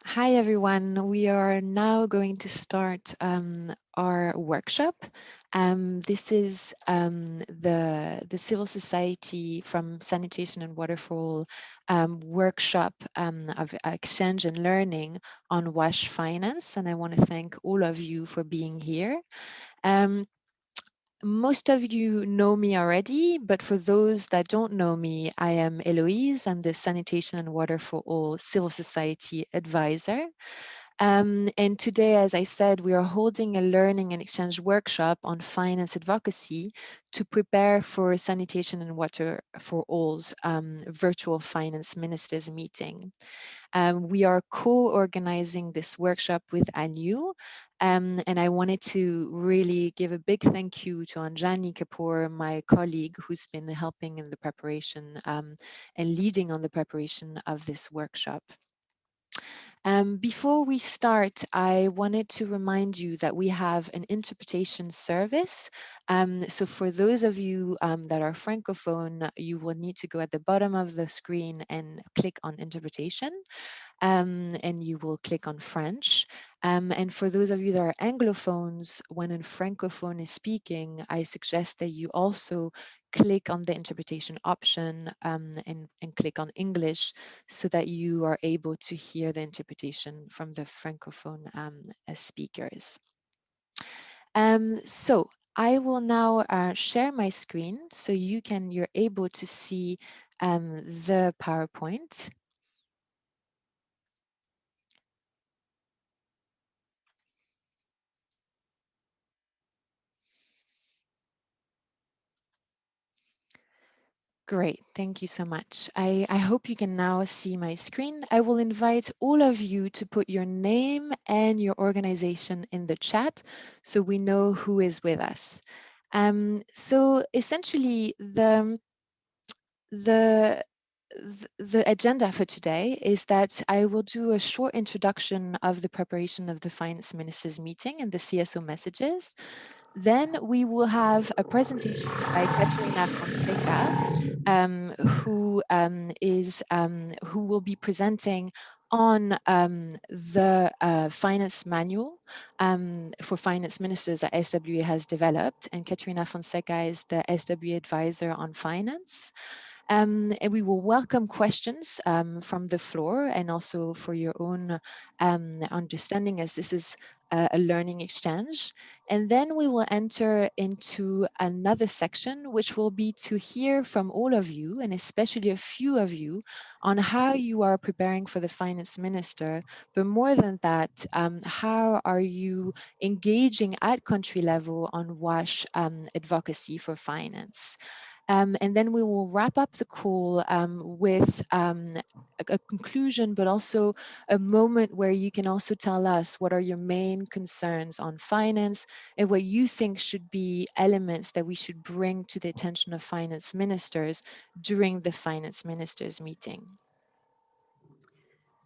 Hi everyone, we are now going to start our workshop. This is the Civil Society from Sanitation and Water for All workshop of exchange and learning on WASH finance, and I want to thank all of you for being here. Um, Most of you know me already, but for those that don't know me, I am Eloise. I'm the Sanitation and Water for All Civil Society Advisor. And today, as I said, we are holding a learning and exchange workshop on finance advocacy to prepare for Sanitation and Water for All's virtual finance ministers meeting. We are co-organizing this workshop with ANU, and I wanted to really give a big thank you to Anjani Kapoor, my colleague, who's been helping in the preparation and leading on the preparation of this workshop. Before we start, I wanted to remind you that we have an interpretation service. So for those of you that are Francophone, you will need to go at the bottom of the screen and click on interpretation. And you will click on French. And for those of you that are Anglophones, when a Francophone is speaking, I suggest that you also click on the interpretation option and click on English so that you are able to hear the interpretation from the Francophone speakers. So I will now share my screen so you're able to see the PowerPoint. Great, thank you so much. I hope you can now see my screen. I will invite all of you to put your name and your organization in the chat so we know who is with us. So essentially the the agenda for today is that I will do a short introduction of the preparation of the finance ministers meeting and the CSO messages. Then we will have a presentation by Caterina Fonseca, who will be presenting on the finance manual for finance ministers that SWA has developed. And Caterina Fonseca is the SWA advisor on finance. And we will welcome questions from the floor and also for your own understanding, as this is a learning exchange. And then we will enter into another section, which will be to hear from all of you, and especially a few of you, on how you are preparing for the finance minister. But more than that, how are you engaging at country level on WASH advocacy for finance? And then we will wrap up the call with a conclusion, but also a moment where you can also tell us what are your main concerns on finance and what you think should be elements that we should bring to the attention of finance ministers during the finance ministers meeting.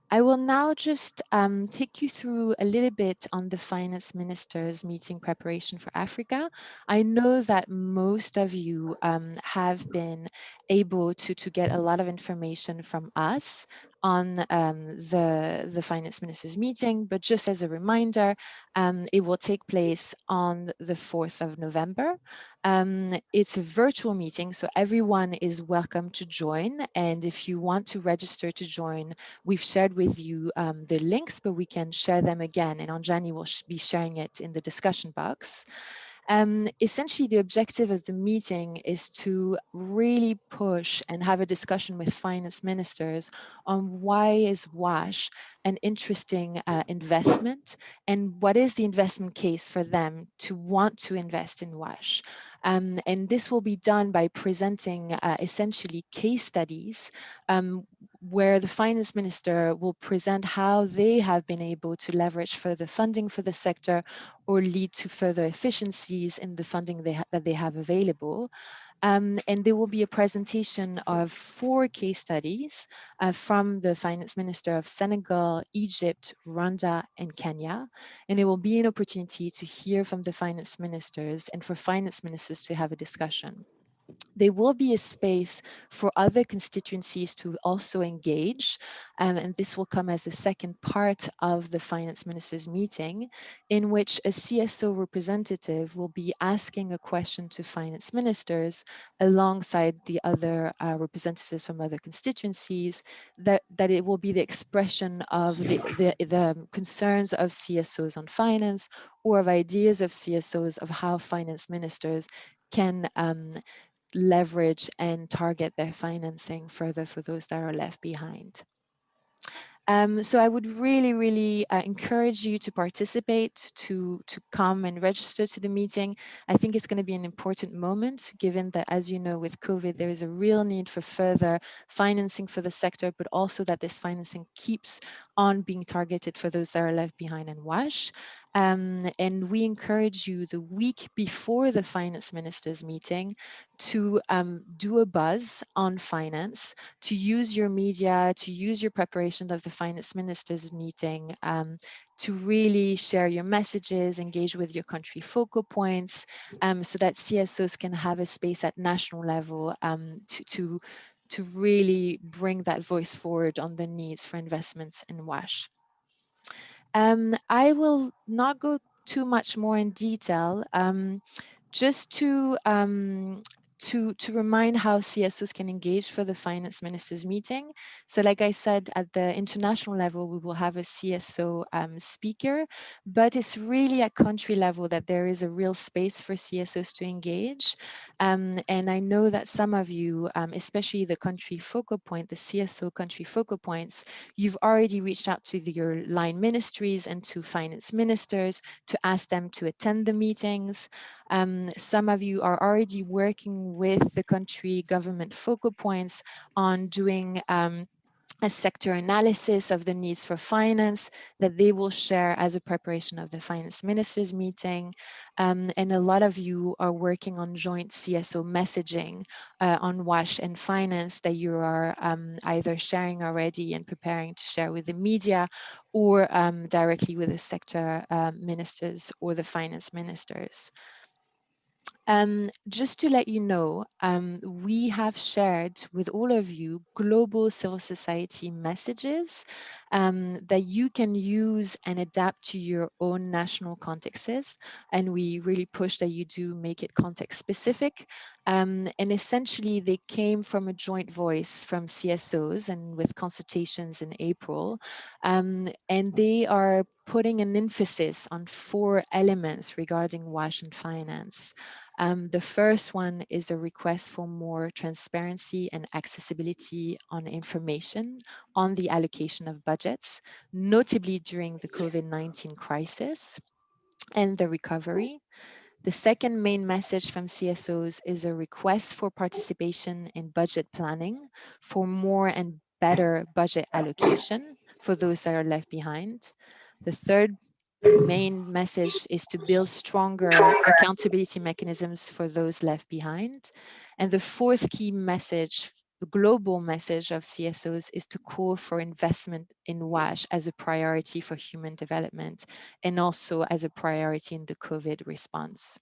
I will now just take you through a little bit on the finance ministers meeting preparation for Africa. I know that most of you have been able to get a lot of information from us on the finance ministers meeting, but just as a reminder, it will take place on the 4th of November. It's a virtual meeting, so everyone is welcome to join. And if you want to register to join, we've shared with you the links, but we can share them again, and Anjani will be sharing it in the discussion box. Essentially, the objective of the meeting is to really push and have a discussion with finance ministers on why is WASH an interesting investment and what is the investment case for them to want to invest in WASH. And this will be done by presenting essentially case studies where the finance minister will present how they have been able to leverage further funding for the sector or lead to further efficiencies in the funding that they have available. And there will be a presentation of 4 case studies from the finance minister of Senegal, Egypt, Rwanda, and Kenya. And it will be an opportunity to hear from the finance ministers and for finance ministers to have a discussion. There will be a space for other constituencies to also engage, and this will come as a second part of the finance ministers meeting, in which a CSO representative will be asking a question to finance ministers alongside the other representatives from other constituencies, that it will be the expression of the concerns of CSOs on finance, or of ideas of CSOs of how finance ministers can leverage and target their financing further for those that are left behind. So I would really encourage you to participate, to come and register to the meeting. I think it's going to be an important moment, given that, as you know, with COVID, there is a real need for further financing for the sector, but also that this financing keeps on being targeted for those that are left behind and WASH. And we encourage you the week before the finance ministers meeting to do a buzz on finance, to use your media, to use your preparation of the finance ministers meeting, to really share your messages, engage with your country focal points, so that CSOs can have a space at national level to really bring that voice forward on the needs for investments in WASH. I will not go too much more in detail, just to remind how CSOs can engage for the finance ministers meeting. So like I said, at the international level, we will have a CSO speaker, but it's really at country level that there is a real space for CSOs to engage. And I know that some of you, especially the country focal point, the CSO country focal points, you've already reached out to your line ministries and to finance ministers to ask them to attend the meetings. Some of you are already working with the country government focal points on doing a sector analysis of the needs for finance that they will share as a preparation of the finance ministers meeting. And a lot of you are working on joint CSO messaging on WASH and finance that you are either sharing already and preparing to share with the media, or directly with the sector ministers or the finance ministers. Just to let you know, we have shared with all of you global civil society messages that you can use and adapt to your own national contexts. And we really push that you do make it context specific. And essentially, they came from a joint voice from CSOs and with consultations in April. And they are putting an emphasis on 4 elements regarding WASH and finance. The first one is a request for more transparency and accessibility on information on the allocation of budgets, notably during the COVID-19 crisis and the recovery. The second main message from CSOs is a request for participation in budget planning for more and better budget allocation for those that are left behind. The third main message is to build stronger accountability mechanisms for those left behind. And the fourth key message, the global message of CSOs, is to call for investment in WASH as a priority for human development and also as a priority in the COVID response.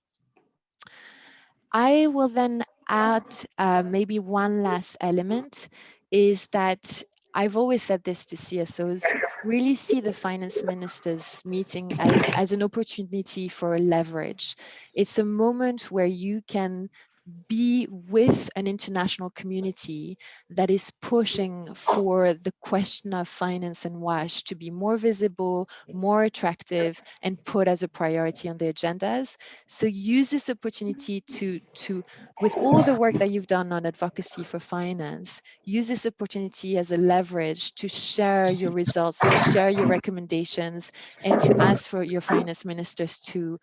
I will then add maybe one last element, is that I've always said this to CSOs, really see the finance ministers meeting as an opportunity for leverage. It's a moment where you can be with an international community that is pushing for the question of finance and WASH to be more visible, more attractive, and put as a priority on the agendas. So use this opportunity to with all the work that you've done on advocacy for finance, use this opportunity as a leverage to share your results, to share your recommendations, and to ask for your finance ministers to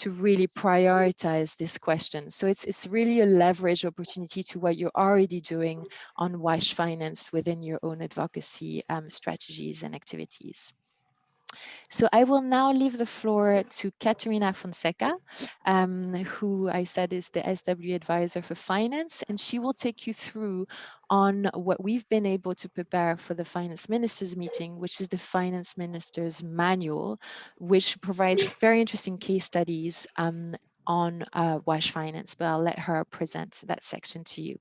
really prioritize this question. So it's really a leverage opportunity to what you're already doing on WASH finance within your own advocacy strategies and activities. So I will now leave the floor to Caterina Fonseca, who I said is the SW advisor for finance, and she will take you through on what we've been able to prepare for the finance ministers meeting, which is the finance ministers manual, which provides very interesting case studies on WASH finance, but I'll let her present that section to you.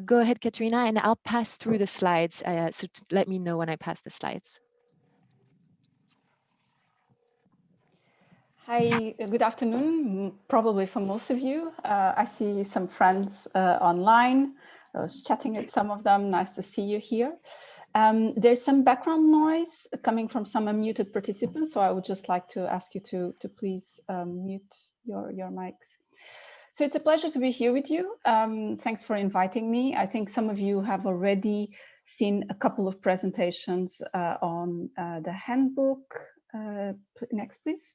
Go ahead, Katrina, and I'll pass through the slides, so let me know when I pass the slides. Hi, good afternoon, probably for most of you. I see some friends online. I was chatting with some of them. Nice to see you here. There's some background noise coming from some unmuted participants, so I would just like to ask you to please mute your mics. So it's a pleasure to be here with you. Thanks for inviting me. I think some of you have already seen a couple of presentations on the handbook. Next, please.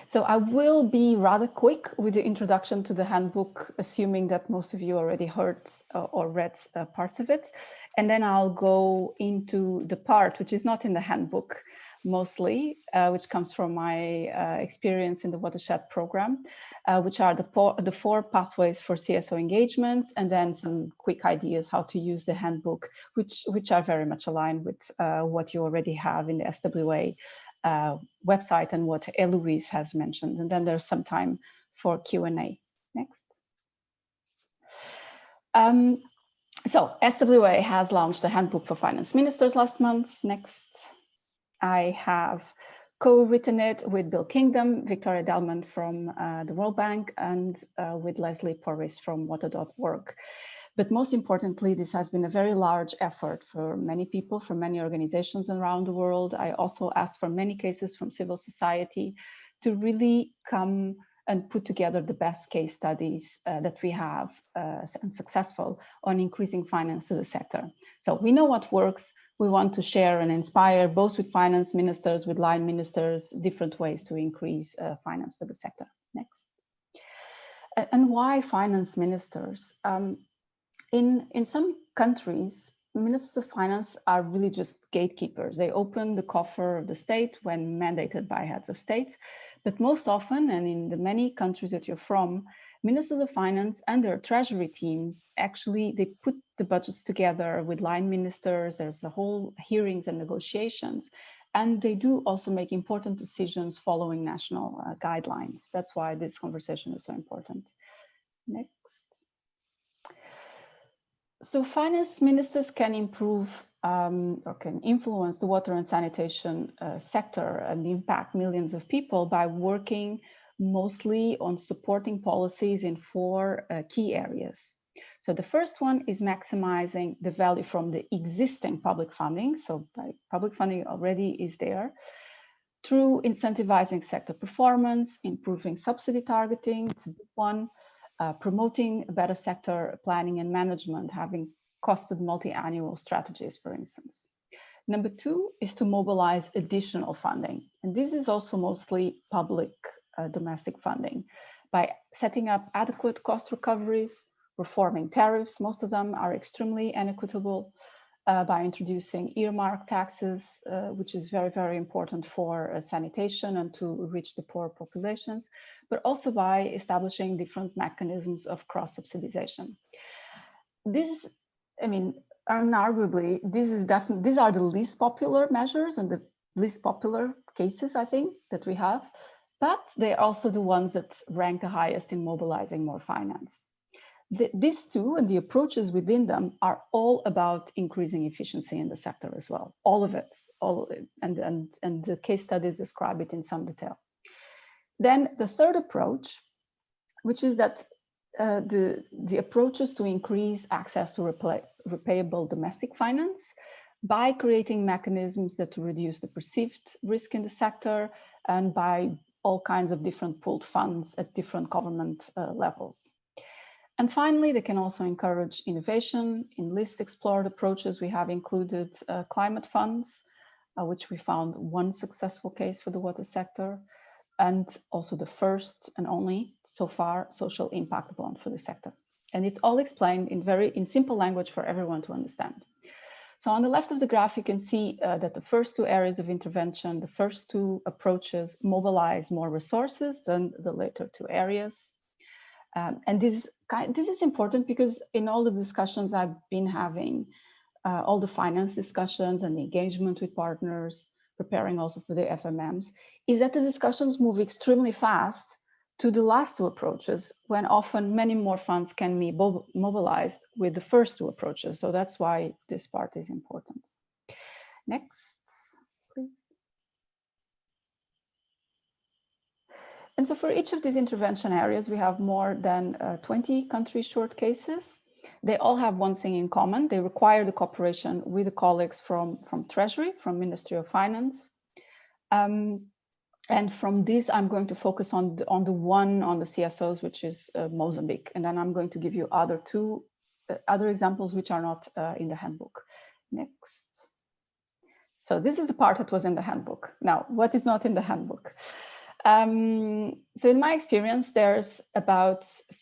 So I will be rather quick with the introduction to the handbook, assuming that most of you already heard or read parts of it. And then I'll go into the part which is not in the handbook mostly, which comes from my experience in the Watershed program, which are the four pathways for CSO engagement, and then some quick ideas how to use the handbook, which are very much aligned with what you already have in the SWA website and what Eloise has mentioned. And then there's some time for Q&A. Next. So SWA has launched a handbook for finance ministers last month. Next. I have co-written it with Bill Kingdom, Victoria Delman from the World Bank, and with Leslie Porris from water.org. But most importantly, this has been a very large effort for many people, from many organizations around the world. I also asked for many cases from civil society to really come and put together the best case studies that we have and successful on increasing finance to the sector. So we know what works. We want to share and inspire both with finance ministers, with line ministers, different ways to increase finance for the sector. Next. And why finance ministers? In some countries, ministers of finance are really just gatekeepers. They open the coffer of the state when mandated by heads of state. But most often, and in the many countries that you're from, ministers of finance and their treasury teams, actually, they put the budgets together with line ministers. There's the whole hearings and negotiations. And they do also make important decisions following national guidelines. That's why this conversation is so important. Next. So finance ministers can improve or can influence the water and sanitation sector and impact millions of people by working mostly on supporting policies in four key areas. So the first one is maximizing the value from the existing public funding. So public funding already is there, through incentivizing sector performance, improving subsidy targeting, it's a big one, promoting better sector planning and management, having costed multi-annual strategies, for instance. Number two is to mobilize additional funding. And this is also mostly public domestic funding by setting up adequate cost recoveries, reforming tariffs. Most of them are extremely inequitable, by introducing earmark taxes, which is very, very important for sanitation and to reach the poor populations, but also by establishing different mechanisms of cross-subsidization. This, I mean, unarguably, these are the least popular measures and the least popular cases, I think, that we have, but they're also the ones that rank the highest in mobilizing more finance. These two and the approaches within them are all about increasing efficiency in the sector as well. All of it, and the case studies describe it in some detail. Then the third approach, which is that the approaches to increase access to repayable domestic finance by creating mechanisms that reduce the perceived risk in the sector and by all kinds of different pooled funds at different government levels. And finally, they can also encourage innovation. In least explored approaches, we have included climate funds, which we found one successful case for the water sector, and also the first and only, so far, social impact bond for the sector. And it's all explained in simple language for everyone to understand. So on the left of the graph, you can see that the first two areas of intervention, the first two approaches mobilize more resources than the later two areas. And this is important because in all the discussions I've been having all the finance discussions and the engagement with partners, preparing also for the FMMs, is that the discussions move extremely fast to the last two approaches, when often many more funds can be mobilized with the first two approaches. So that's why this part is important. Next, please. And so for each of these intervention areas, we have more than 20 country short cases. They all have one thing in common. They require the cooperation with the colleagues from Treasury, from Ministry of Finance. And from this, I'm going to focus on the CSOs, which is Mozambique. And then I'm going to give you other examples which are not in the handbook. Next. So this is the part that was in the handbook. Now, what is not in the handbook? So in my experience,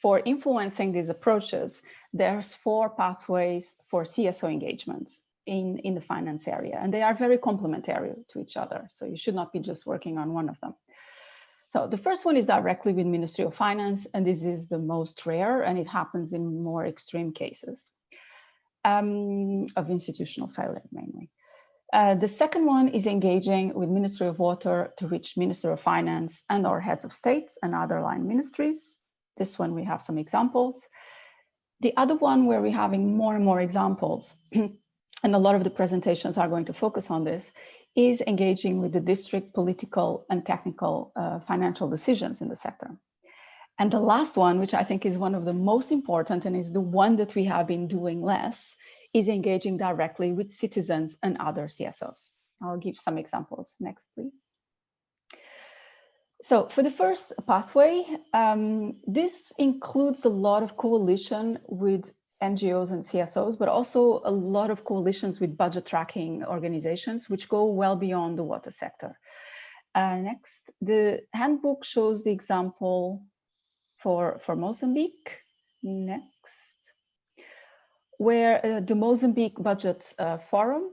for influencing these approaches, there's 4 pathways for CSO engagements in the finance area, and they are very complementary to each other. So you should not be just working on one of them. So the first one is directly with Ministry of Finance, and this is the most rare, and it happens in more extreme cases of institutional failure mainly. The second one is engaging with Ministry of Water to reach Minister of Finance and our heads of states and other line ministries. This one we have some examples. The other one where we're having more and more examples, and a lot of the presentations are going to focus on this, is engaging with the district political and technical financial decisions in the sector. And the last one, which I think is one of the most important and is the one that we have been doing less, is engaging directly with citizens and other CSOs. I'll give some examples. Next, please. So for the first pathway, this includes a lot of coalition with NGOs and CSOs, but also a lot of coalitions with budget tracking organizations, which go well beyond the water sector. Next, the handbook shows the example for Mozambique. Next. Where the Mozambique Budget Forum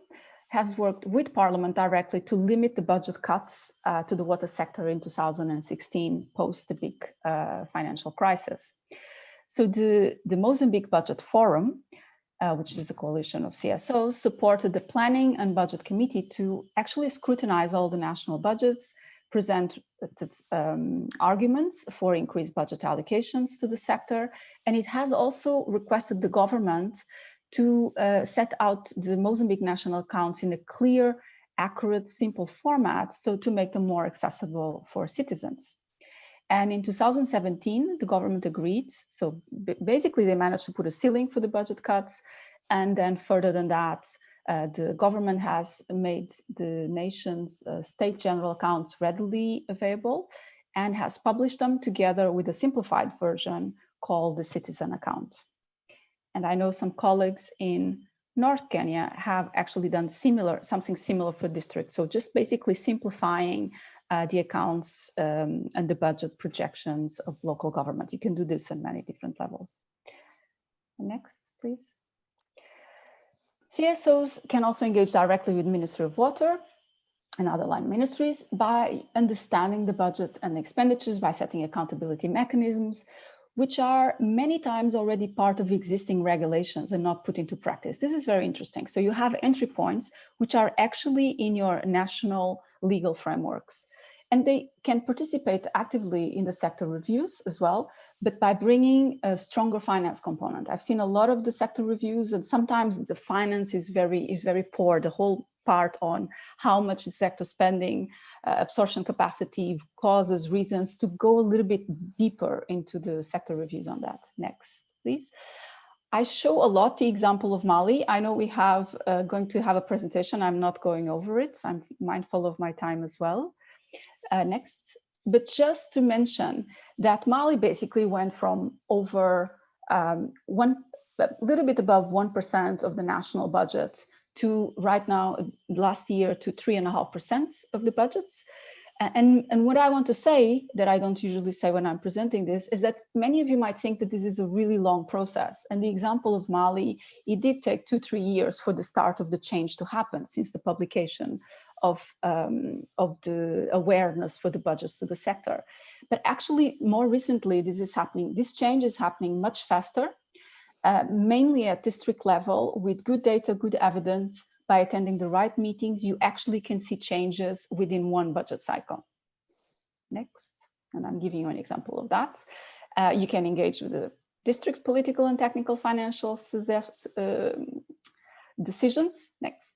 has worked with Parliament directly to limit the budget cuts to the water sector in 2016, post the big financial crisis. So the Mozambique Budget Forum, which is a coalition of CSOs, supported the Planning and Budget Committee to actually scrutinize all the national budgets, present arguments for increased budget allocations to the sector, and it has also requested the government to set out the Mozambique national accounts in a clear, accurate, simple format, so to make them more accessible for citizens. And in 2017, the government agreed. So basically, they managed to put a ceiling for the budget cuts, and then further than that, the government has made the nation's state general accounts readily available and has published them together with a simplified version called the citizen account. And I know some colleagues in North Kenya have actually done something similar for districts. So just basically simplifying the accounts and the budget projections of local government. You can do this on many different levels. Next, please. CSOs can also engage directly with Ministry of Water and other line ministries by understanding the budgets and expenditures, by setting accountability mechanisms, which are many times already part of existing regulations and not put into practice. This is very interesting. So you have entry points which are actually in your national legal frameworks. And they can participate actively in the sector reviews as well, but by bringing a stronger finance component. I've seen a lot of the sector reviews, and sometimes the finance is very poor. The whole part on how much is sector spending, absorption capacity, causes, reasons, to go a little bit deeper into the sector reviews on that. Next, please. I show a lot the example of Mali. I know we have going to have a presentation. I'm not going over it. I'm mindful of my time as well. Next, but just to mention that Mali basically went from over a little bit above 1% of the national budget to right now, last year, to 3.5% of the budgets. And what I want to say, that I don't usually say when I'm presenting this, is that many of you might think that this is a really long process. And the example of Mali, it did take 2-3 years for the start of the change to happen since the publication of the awareness for the budgets to the sector. But actually, more recently, this change is happening much faster. mainly at district level with good data, good evidence. By attending the right meetings, you actually can see changes within one budget cycle. Next, and I'm giving you an example of that. You can engage with the district political and technical financial decisions. Next.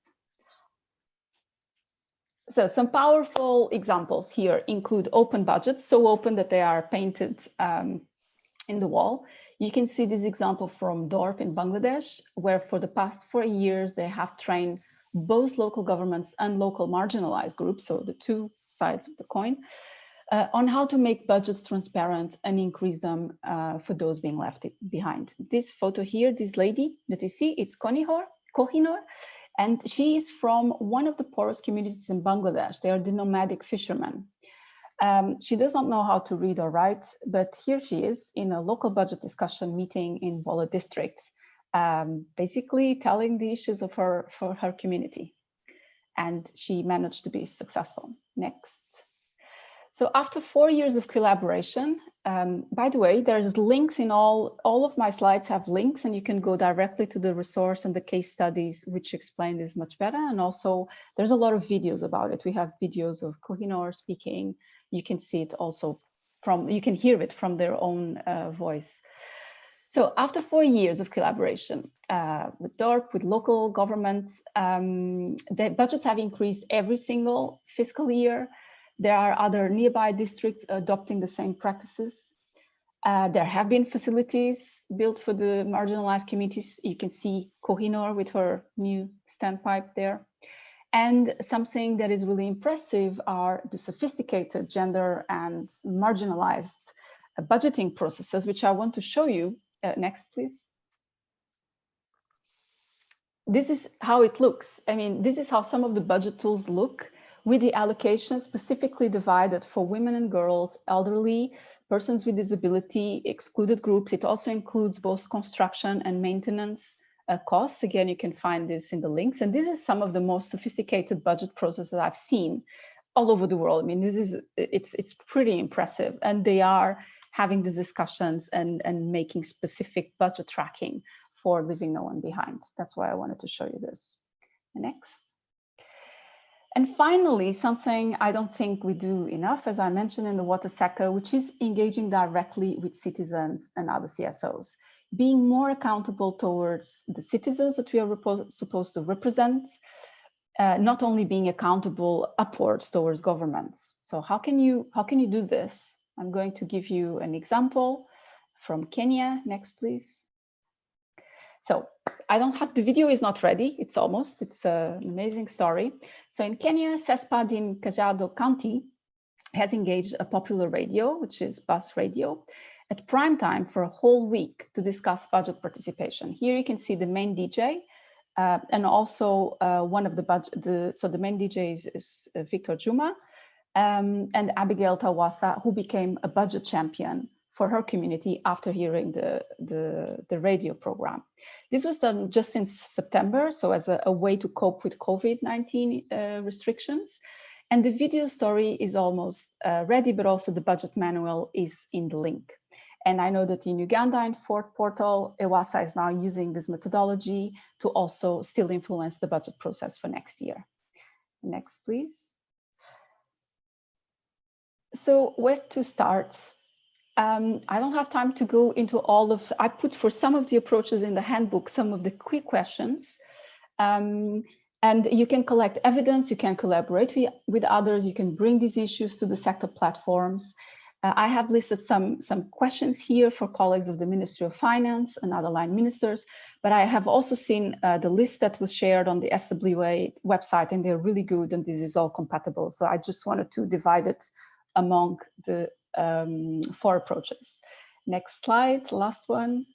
So some powerful examples here include open budgets, so open that they are painted in the wall. You can see this example from DORP in Bangladesh, where for the past 4 years, they have trained both local governments and local marginalized groups, so the two sides of the coin, on how to make budgets transparent and increase them for those being left behind. This photo here, this lady that you see, it's Kohinoor, and she is from one of the poorest communities in Bangladesh. They are the nomadic fishermen. She does not know how to read or write, but here she is in a local budget discussion meeting in Bola district, basically telling the issues of for her community. And she managed to be successful. Next. So after 4 years of collaboration, by the way, there's links in all of my slides have links, and you can go directly to the resource and the case studies, which explain this much better. And also there's a lot of videos about it. We have videos of Kohinoor speaking. You can see it also you can hear it from their own voice. So after 4 years of collaboration with DORP, with local governments, the budgets have increased every single fiscal year. There are other nearby districts adopting the same practices. There have been facilities built for the marginalized communities. You can see Kohinoor with her new standpipe there. And something that is really impressive are the sophisticated gender and marginalized budgeting processes, which I want to show you. Next, please. This is how it looks. I mean, this is how some of the budget tools look, with the allocations specifically divided for women and girls, elderly, persons with disability, excluded groups. It also includes both construction and maintenance costs. Again, you can find this in the links. And this is some of the most sophisticated budget processes I've seen all over the world. I mean, it's pretty impressive. And they are having these discussions and making specific budget tracking for leaving no one behind. That's why I wanted to show you this. Next. And finally, something I don't think we do enough, as I mentioned, in the water sector, which is engaging directly with citizens and other CSOs, being more accountable towards the citizens that we are supposed to represent, not only being accountable upwards towards governments. So how can you do this? I'm going to give you an example from Kenya. Next, please. So I don't have, the video is not ready. It's an amazing story. So in Kenya, CESPAD in Kajiado County has engaged a popular radio, which is bus radio, at prime time for a whole week to discuss budget participation. Here you can see the main DJ and also one of the budget, so the main DJ is Victor Juma and Abigail Tawasa, who became a budget champion for her community after hearing the radio program. This was done just in September, so as a way to cope with COVID-19 restrictions. And the video story is almost ready, but also the budget manual is in the link. And I know that in Uganda and Fort Portal, EWASA is now using this methodology to also still influence the budget process for next year. Next, please. So where to start? I don't have time to go into all of, I put for some of the approaches in the handbook, some of the quick questions. And you can collect evidence, you can collaborate with others, you can bring these issues to the sector platforms. I have listed some questions here for colleagues of the Ministry of Finance and other line ministers, but I have also seen the list that was shared on the SWA website, and they're really good, and this is all compatible. So I just wanted to divide it among the 4 approaches. Next slide, last one.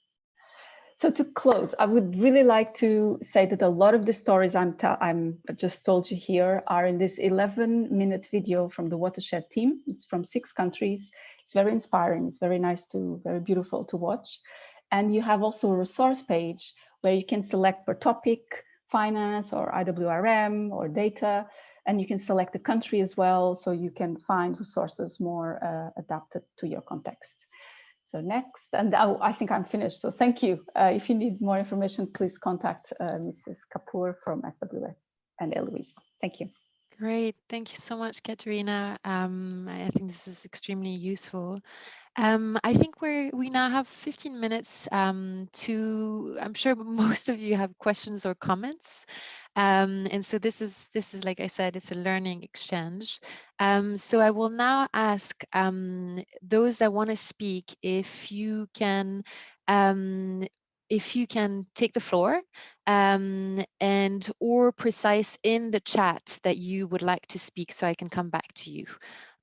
So to close, I would really like to say that a lot of the stories I'm just told you here are in this 11-minute video from the Watershed team. It's from 6 countries. It's very inspiring. It's very nice very beautiful to watch. And you have also a resource page where you can select per topic, finance or IWRM or data, and you can select the country as well, so you can find resources more adapted to your context. So next, and I think I'm finished. So thank you. If you need more information, please contact Mrs. Kapoor from SWA and Eloise. Thank you. Great. Thank you so much, Katerina. I think this is extremely useful. I think we now have 15 minutes to, I'm sure most of you have questions or comments. And so this is like I said, it's a learning exchange. So I will now ask those that want to speak if you can take the floor and or precise in the chat that you would like to speak so I can come back to you.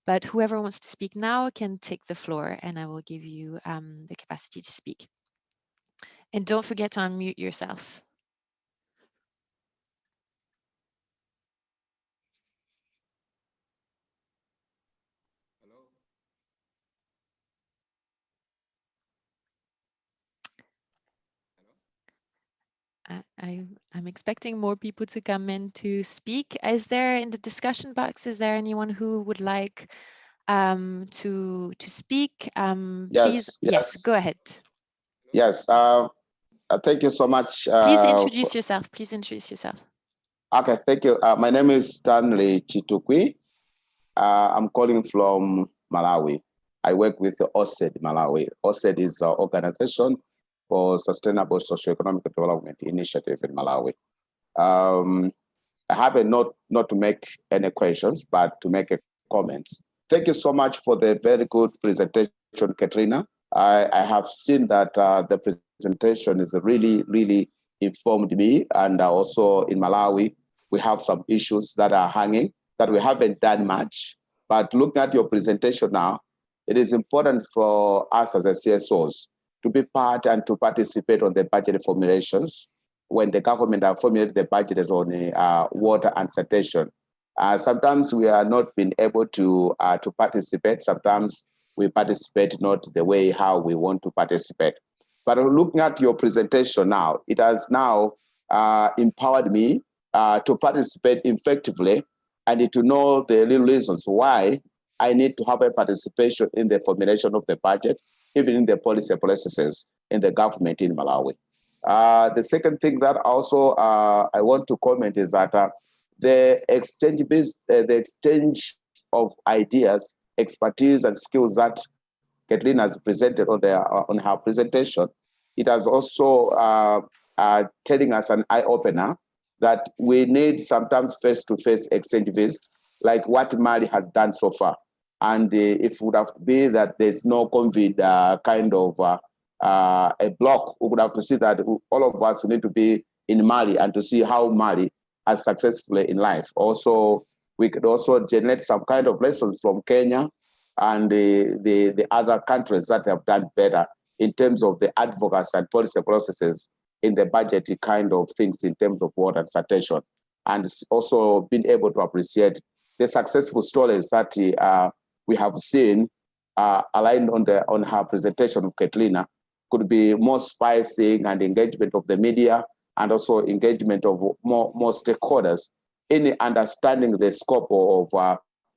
But whoever wants to speak now can take the floor and I will give you the capacity to speak. And don't forget to unmute yourself. I'm expecting more people to come in to speak. Is there in the discussion box, is there anyone who would like to speak? Please, yes, go ahead. Yes, thank you so much. Please introduce yourself. Please introduce yourself. Okay, thank you. My name is Stanley Chitukwi. I'm calling from Malawi. I work with OSED Malawi. OSED is an organization for sustainable socioeconomic development initiative in Malawi. I have a note not to make any questions, but to make a comments. Thank you so much for the very good presentation, Katrina. I have seen that the presentation is really informed me, and also in Malawi, we have some issues that are hanging that we haven't done much. But looking at your presentation now, it is important for us as the CSOs to be part and to participate on the budget formulations when the government are formulating the budgets on water and sanitation. Sometimes we are not being able to participate. Sometimes we participate not the way how we want to participate. But looking at your presentation now, it has now empowered me to participate effectively and to know the real reasons why I need to have a participation in the formulation of the budget, even in the policy processes in the government in Malawi. The second thing that also I want to comment is that the exchange of ideas, expertise, and skills that Kathleen has presented on her presentation, it has also telling us an eye-opener that we need sometimes face-to-face exchanges, like what Mali has done so far. And if it would have to be that there's no COVID kind of a block, we would have to see that all of us need to be in Mali and to see how Mali has successfully in life. Also, we could also generate some kind of lessons from Kenya and the other countries that have done better in terms of the advocacy and policy processes in the budget kind of things in terms of water and sanitation. And also being able to appreciate the successful stories that we have seen aligned on her presentation of Katrina could be more spicing and engagement of the media and also engagement of more stakeholders in understanding the scope of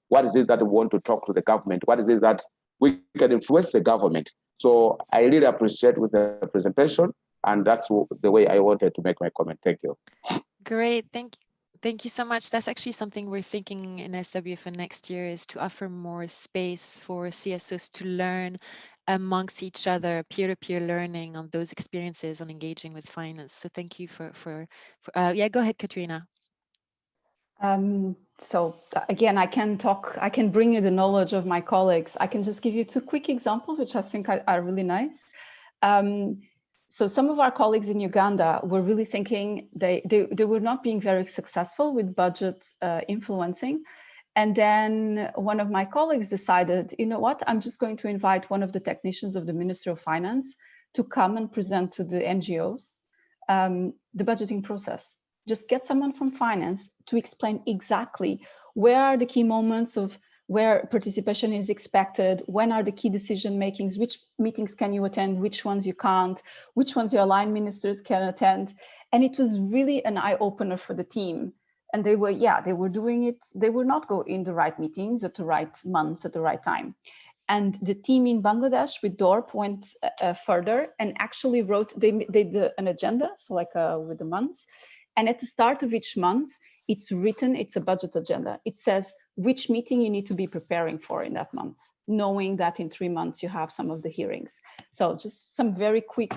what is it that we want to talk to the government, what is it that we can influence the government. So I really appreciate with the presentation, and that's the way I wanted to make my comment. Thank you. Great, thank you so much. That's actually something we're thinking in SW for next year, is to offer more space for CSOs to learn amongst each other, peer-to-peer learning on those experiences on engaging with finance. So thank you for yeah, go ahead, Katrina. So again, I can bring you the knowledge of my colleagues. I can just give you two quick examples, which I think are really nice. So some of our colleagues in Uganda were really thinking they were not being very successful with budget influencing. And then one of my colleagues decided, you know what, I'm just going to invite one of the technicians of the Ministry of Finance to come and present to the NGOs the budgeting process. Just get someone from finance to explain exactly where are the key moments of where participation is expected, when are the key decision makings, which meetings can you attend, which ones you can't, which ones your line ministers can attend. And it was really an eye-opener for the team. And they were doing it, they would not go in the right meetings at the right months at the right time. And the team in Bangladesh with DORP went further and actually wrote, they did an agenda, so like with the months. And at the start of each month, it's written, it's a budget agenda. It says which meeting you need to be preparing for in that month, knowing that in 3 months you have some of the hearings. So just some very quick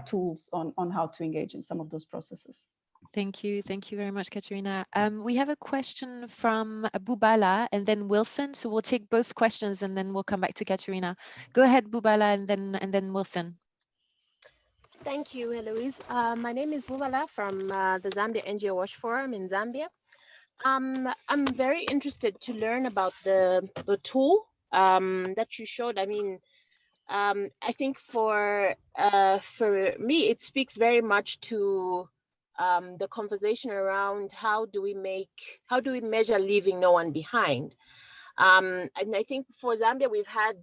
tools on how to engage in some of those processes. Thank you. Thank you very much, Katerina. We have a question from Bubala and then Wilson. So we'll take both questions and then we'll come back to Katerina. Go ahead, Bubala, and then Wilson. Thank you, Eloise. My name is Bubala from the Zambia NGO Watch Forum in Zambia. I'm very interested to learn about the tool that you showed. I mean, I think for me, it speaks very much to the conversation around how do we measure leaving no one behind. And I think for Zambia, we've had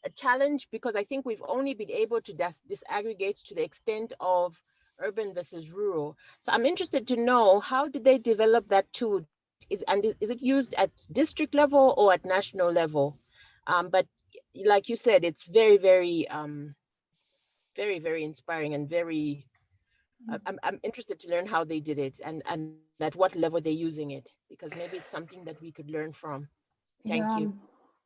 a challenge because I think we've only been able to disaggregate to the extent of urban versus rural. So I'm interested to know, how did they develop that tool? Is it used at district level or at national level? But like you said, it's very, very, very inspiring and very, I'm interested to learn how they did it and at what level they're using it, because maybe it's something that we could learn from. Thank you.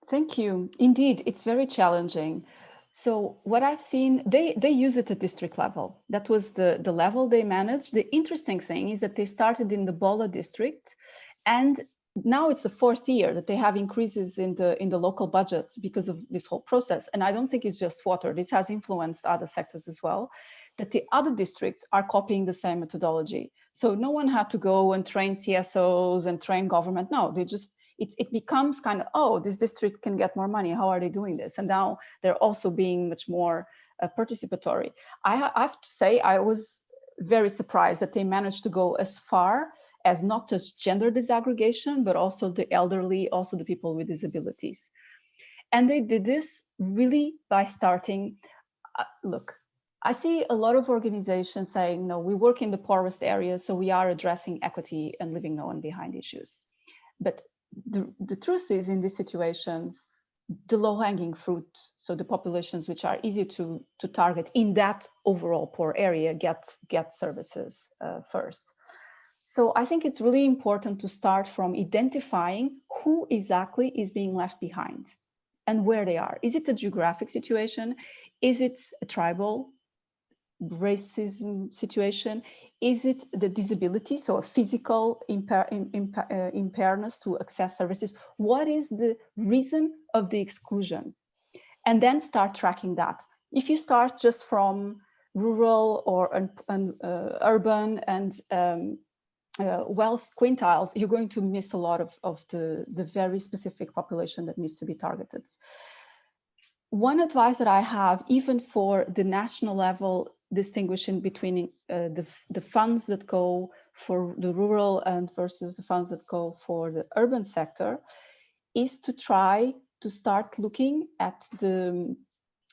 Thank you. Indeed, it's very challenging. So what I've seen, they use it at district level. That was the level they managed. The interesting thing is that they started in the Bola district, and now it's the 4th year that they have increases in the local budgets because of this whole process. And I don't think it's just water. This has influenced other sectors as well, that the other districts are copying the same methodology. So no one had to go and train CSOs and train government. No, they just, it becomes kind of, oh, this district can get more money. How are they doing this? And now they're also being much more participatory. I have to say, I was very surprised that they managed to go as far as not just gender disaggregation, but also the elderly, also the people with disabilities. And they did this really by starting, look, I see a lot of organizations saying, no, we work in the poorest areas, so we are addressing equity and leaving no one behind issues. But the truth is, in these situations, the low-hanging fruit, so the populations which are easy to target in that overall poor area get services first. So I think it's really important to start from identifying who exactly is being left behind and where they are. Is it a geographic situation? Is it a tribal racism situation? Is it the disability, so a physical impairness to access services? What is the reason of the exclusion? And then start tracking that. If you start just from rural or urban and wealth quintiles, you're going to miss a lot of the very specific population that needs to be targeted. One advice that I have, even for the national level, distinguishing between the funds that go for the rural and versus the funds that go for the urban sector, is to try to start looking at the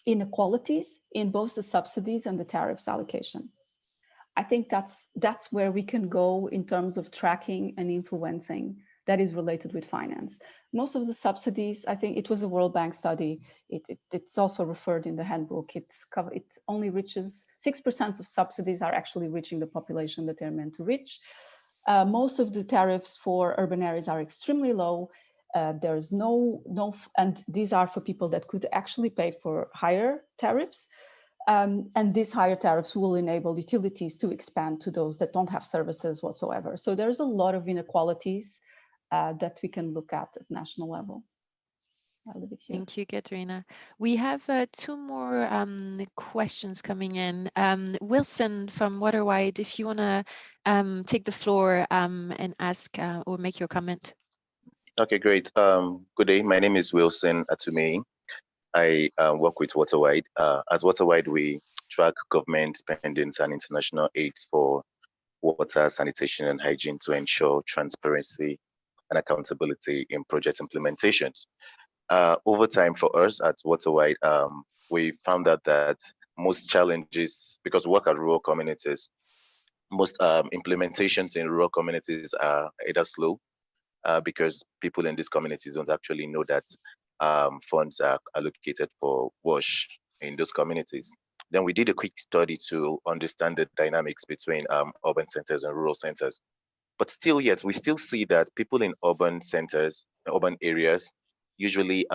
inequalities in both the subsidies and the tariffs allocation. I think that's where we can go in terms of tracking and influencing that is related with finance. Most of the subsidies, I think it was a World Bank study. It's also referred in the handbook. It only reaches 6% of subsidies are actually reaching the population that they're meant to reach. Most of the tariffs for urban areas are extremely low. There's no, and these are for people that could actually pay for higher tariffs. And these higher tariffs will enable utilities to expand to those that don't have services whatsoever. So there's a lot of inequalities that we can look at national level. I'll leave it here. Thank you, Katerina. We have 2 more questions coming in. Wilson from Waterwide, if you want to take the floor and ask or make your comment. Okay, great. Good day. My name is Wilson Atumi. I work with Waterwide. At Waterwide, we track government spendings and international aids for water, sanitation, and hygiene to ensure transparency and accountability in project implementations. Over time for us at Waterwide, we found out that most challenges, because we work at rural communities, most implementations in rural communities are either slow, because people in these communities don't actually know that funds are allocated for WASH in those communities. Then we did a quick study to understand the dynamics between urban centers and rural centers. But still, yet, we still see that people in urban centers, urban areas, usually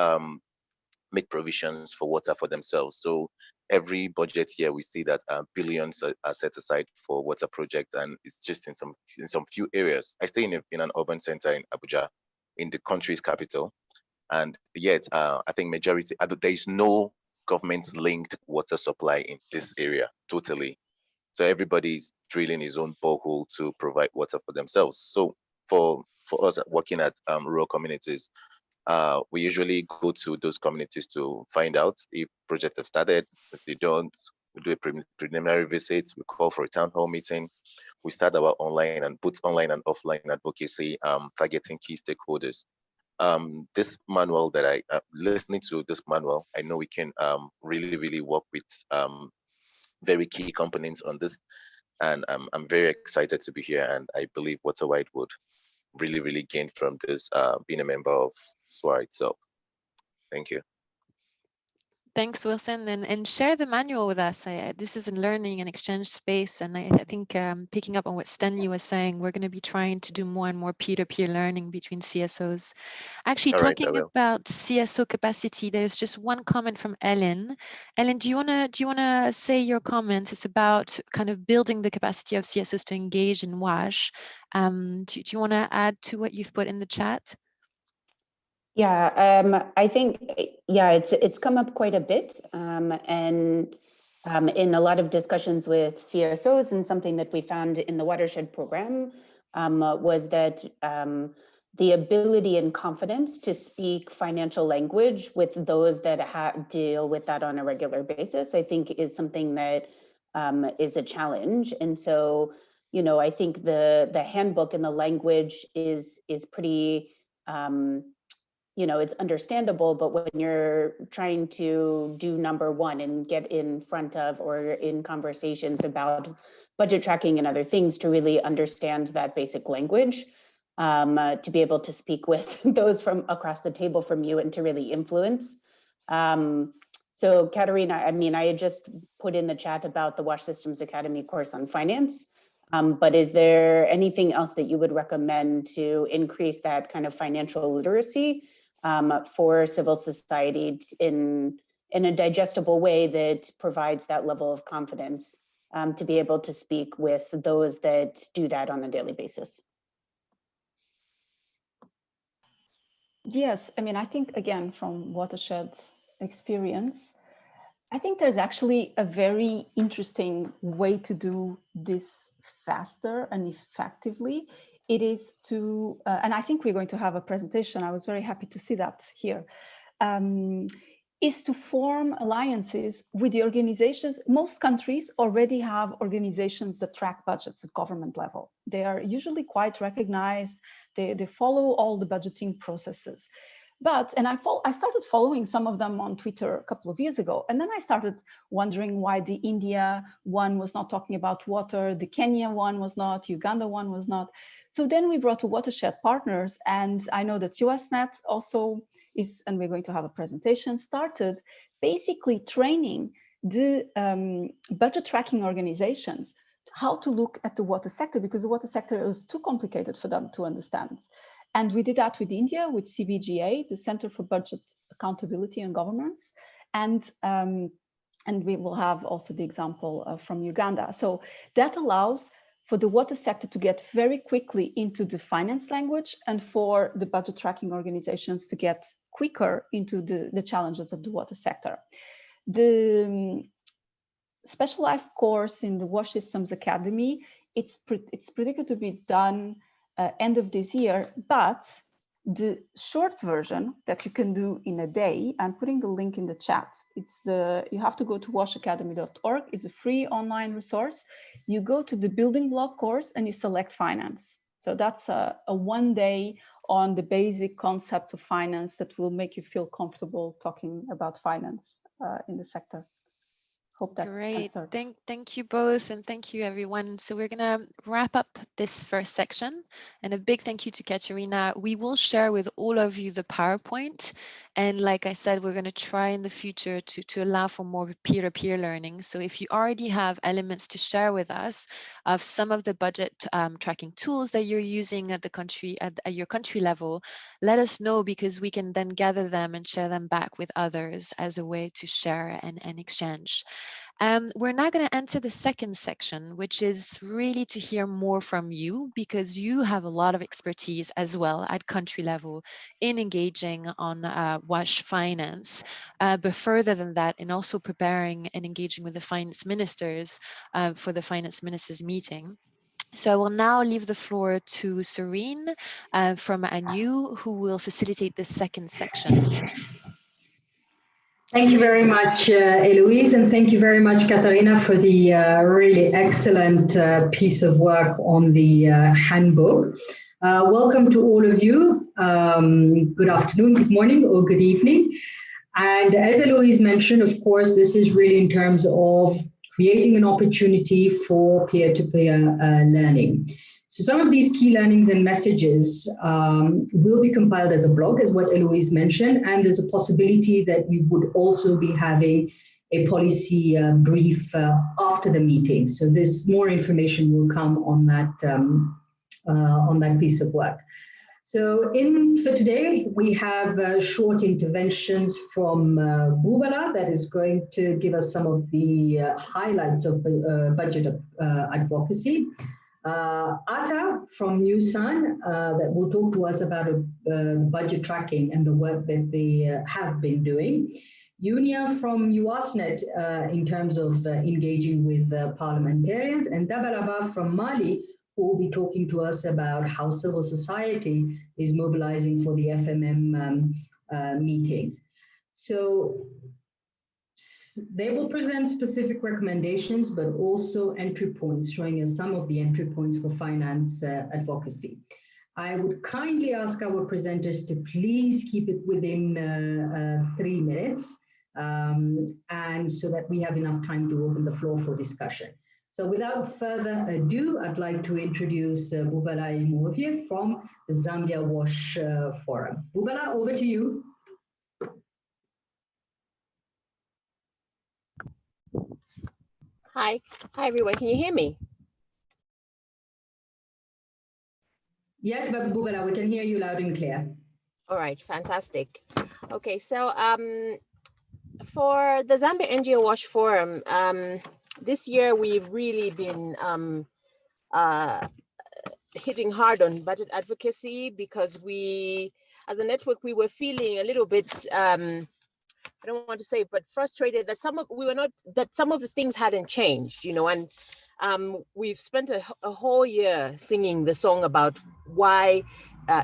make provisions for water for themselves. So every budget year, we see that billions are set aside for water projects, and it's just in some few areas. I stay in an urban center in Abuja, in the country's capital, and yet I think majority there is no government-linked water supply in this area totally. So everybody's drilling his own borehole to provide water for themselves. So for us working at rural communities, we usually go to those communities to find out if projects have started. If they don't, we do a preliminary visit. We call for a town hall meeting. We start our online and both online and offline advocacy, targeting key stakeholders. This manual that listening to this manual, I know we can really work with very key components on this, and I'm very excited to be here, and I believe WaterWide would really gain from this, being a member of SWA itself. Thank you. Thanks, Wilson, and share the manual with us. This is a learning and exchange space, and I think picking up on what Stanley was saying, we're going to be trying to do more and more peer-to-peer learning between CSOs. Actually, All right, talking about CSO capacity, there's just one comment from Ellen. Ellen, do you wanna say your comments? It's about kind of building the capacity of CSOs to engage in WASH. Do you want to add to what you've put in the chat? Yeah, I think, yeah, it's come up quite a bit, and in a lot of discussions with CSOs, and something that we found in the watershed program was that the ability and confidence to speak financial language with those that deal with that on a regular basis, I think is something that is a challenge. And so, you know, I think the handbook and the language is pretty, you know, it's understandable, but when you're trying to do number one and get in front of or in conversations about budget tracking and other things, to really understand that basic language, to be able to speak with those from across the table from you and to really influence. So Katerina, I mean, I had just put in the chat about the WASH Systems Academy course on finance. But is there anything else that you would recommend to increase that kind of financial literacy for civil society in a digestible way that provides that level of confidence to be able to speak with those that do that on a daily basis? Yes, I mean, I think, again, from Watershed's experience, I think there's actually a very interesting way to do this faster and effectively. It is to, and I think we're going to have a presentation, I was very happy to see that here, is to form alliances with the organizations. Most countries already have organizations that track budgets at government level. They are usually quite recognized. They follow all the budgeting processes. But, and I started following some of them on Twitter a couple of years ago. And then I started wondering why the India one was not talking about water, the Kenya one was not, Uganda one was not. So then we brought to Watershed partners, and I know that USNet also is, and we're going to have a presentation, started basically training the budget tracking organizations how to look at the water sector, because the water sector was too complicated for them to understand. And we did that with India, with CBGA, the Center for Budget Accountability and Governance. And we will have also the example from Uganda. So that allows for the water sector to get very quickly into the finance language, and for the budget tracking organizations to get quicker into the challenges of the water sector. The specialized course in the WASH Systems Academy, it's predicted to be done end of this year, but the short version that you can do in a day, I'm putting the link in the chat. It's you have to go to washacademy.org. It's a free online resource. You go to the building block course and you select finance. So that's a 1 day on the basic concepts of finance that will make you feel comfortable talking about finance in the sector. Hope that Great. answered. Thank you both, and thank you everyone. So we're gonna wrap up this first section, and a big thank you to Katerina. We will share with all of you the PowerPoint, and like I said, we're gonna try in the future to allow for more peer-to-peer learning. So if you already have elements to share with us of some of the budget tracking tools that you're using at the country at your country level, let us know, because we can then gather them and share them back with others as a way to share and exchange. We're now going to enter the second section, which is really to hear more from you, because you have a lot of expertise as well at country level in engaging on WASH finance, but further than that, in also preparing and engaging with the finance ministers for the finance ministers meeting. So I will now leave the floor to Serene from ANU, who will facilitate this second section. Thank you very much, Eloise, and thank you very much, Katarina, for the really excellent piece of work on the handbook. Welcome to all of you. Good afternoon, good morning, or good evening. And as Eloise mentioned, of course, this is really in terms of creating an opportunity for peer-to-peer learning. So some of these key learnings and messages will be compiled as a blog, as what Eloise mentioned, and there's a possibility that we would also be having a policy brief after the meeting. So this more information will come on that piece of work. So for today, we have short interventions from Bubala that is going to give us some of the highlights of budget advocacy. Ata from New Sun that will talk to us about budget tracking and the work that they have been doing. Unia from UASNet in terms of engaging with parliamentarians, and Dabalaba from Mali, who will be talking to us about how civil society is mobilizing for the FMM meetings. So they will present specific recommendations, but also entry points, showing us some of the entry points for finance advocacy. I would kindly ask our presenters to please keep it within 3 minutes, and so that we have enough time to open the floor for discussion. So without further ado, I'd like to introduce Bubala Imovie from the Zambia WASH Forum. Bubala, over to you. Hi everyone, can you hear me? Yes, Bubala, we can hear you loud and clear. All right, fantastic. Okay, so for the Zambia NGO WASH Forum, this year we've really been hitting hard on budget advocacy, because we, as a network, we were feeling a little bit, I don't want to say, but frustrated that some of the things hadn't changed, you know, and we've spent a whole year singing the song about why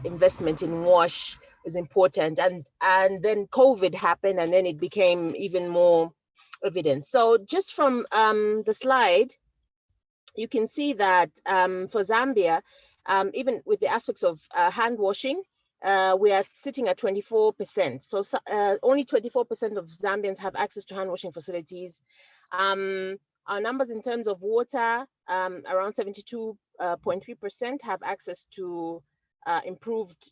investment in WASH is important, and then COVID happened, and then it became even more evident. So just from the slide, you can see that for Zambia, even with the aspects of hand washing, we are sitting at 24%. So only 24% of Zambians have access to hand washing facilities. Our numbers in terms of water, around 72.3% have access to improved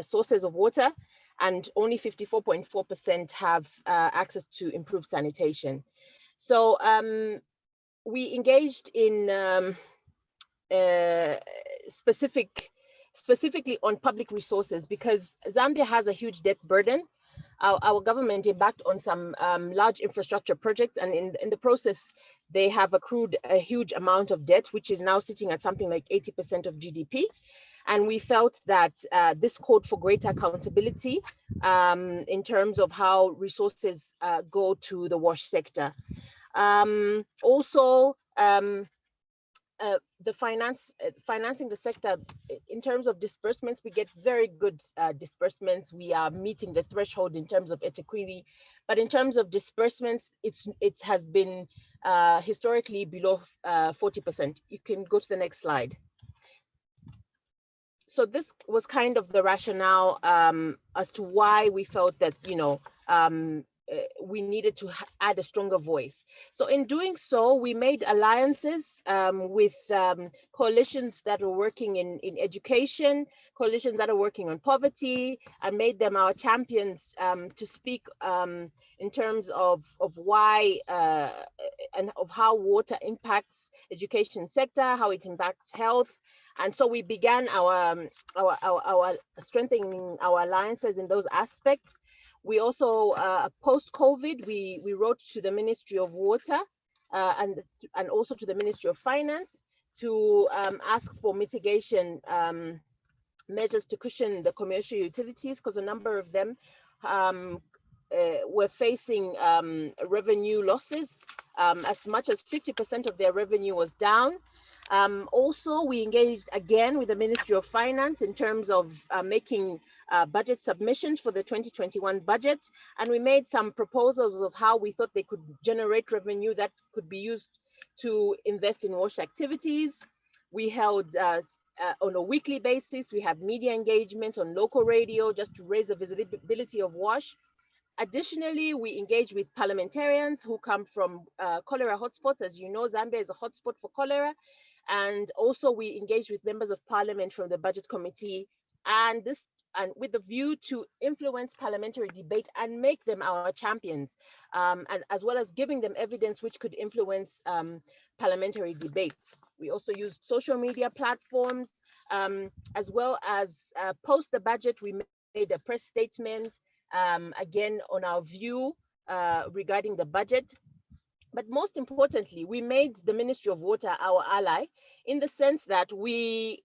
sources of water, and only 54.4% have access to improved sanitation. So we engaged in specifically on public resources, because Zambia has a huge debt burden. Our government embarked on some large infrastructure projects, and in the process, they have accrued a huge amount of debt, which is now sitting at something like 80% of GDP. And we felt that this called for greater accountability in terms of how resources go to the WASH sector. Also, the financing the sector in terms of disbursements, we get very good disbursements. We are meeting the threshold in terms of equity, but in terms of disbursements, it has been historically below 40%. You can go to the next slide. So this was kind of the rationale as to why we felt that, you know, we needed to add a stronger voice. So in doing so, we made alliances with coalitions that were working in education, coalitions that are working on poverty, and made them our champions to speak in terms of why and of how water impacts education sector, how it impacts health. And so we began our strengthening our alliances in those aspects. We also, post-COVID, we wrote to the Ministry of Water and also to the Ministry of Finance to ask for mitigation measures to cushion the commercial utilities, because a number of them were facing revenue losses. As much as 50% of their revenue was down. Also, we engaged again with the Ministry of Finance in terms of making budget submissions for the 2021 budget. And we made some proposals of how we thought they could generate revenue that could be used to invest in WASH activities. We held on a weekly basis, we have media engagement on local radio just to raise the visibility of WASH. Additionally, we engage with parliamentarians who come from cholera hotspots. As you know, Zambia is a hotspot for cholera. And also we engage with members of parliament from the budget committee, and with the view to influence parliamentary debate and make them our champions, and as well as giving them evidence which could influence parliamentary debates. We also used social media platforms, as well as post the budget, we made a press statement, again, on our view regarding the budget. But most importantly, we made the Ministry of Water our ally in the sense that we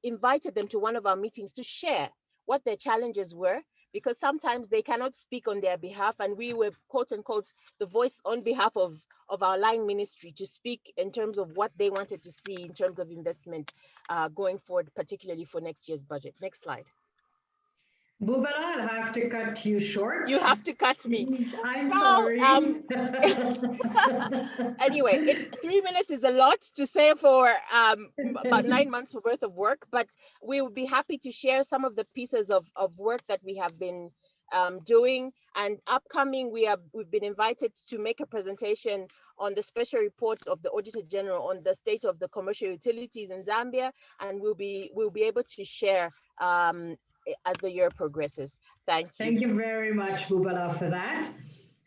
invited them to one of our meetings to share what their challenges were, because sometimes they cannot speak on their behalf, and we were, quote unquote, the voice on behalf of our line ministry to speak in terms of what they wanted to see in terms of investment going forward, particularly for next year's budget. Next slide. Bubala, I'll have to cut you short. You have to cut me. Please, I'm sorry. Anyway, 3 minutes is a lot to say for about 9 months worth of work, but we would be happy to share some of the pieces of work that we have been doing. And upcoming, we've been invited to make a presentation on the special report of the Auditor General on the state of the commercial utilities in Zambia, and we'll be able to share as the year progresses. Thank you. Thank you very much, Bubala, for that.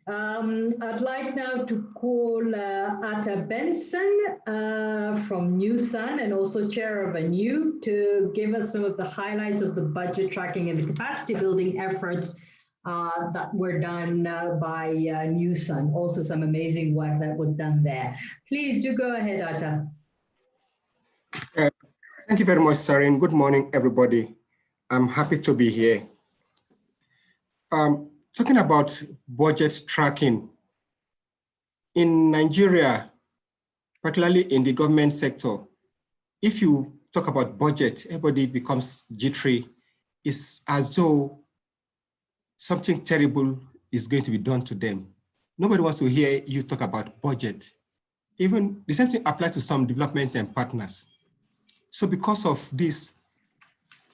I'd like now to call Atta Benson from New Sun and also chair of ANEW to give us some of the highlights of the budget tracking and the capacity building efforts that were done by New Sun. Also some amazing work that was done there. Please do go ahead, Atta. Thank you very much, Sarin. Good morning, everybody. I'm happy to be here. Talking about budget tracking, in Nigeria, particularly in the government sector, if you talk about budget, everybody becomes jittery. It's as though something terrible is going to be done to them. Nobody wants to hear you talk about budget. Even the same thing applies to some development and partners. So because of this,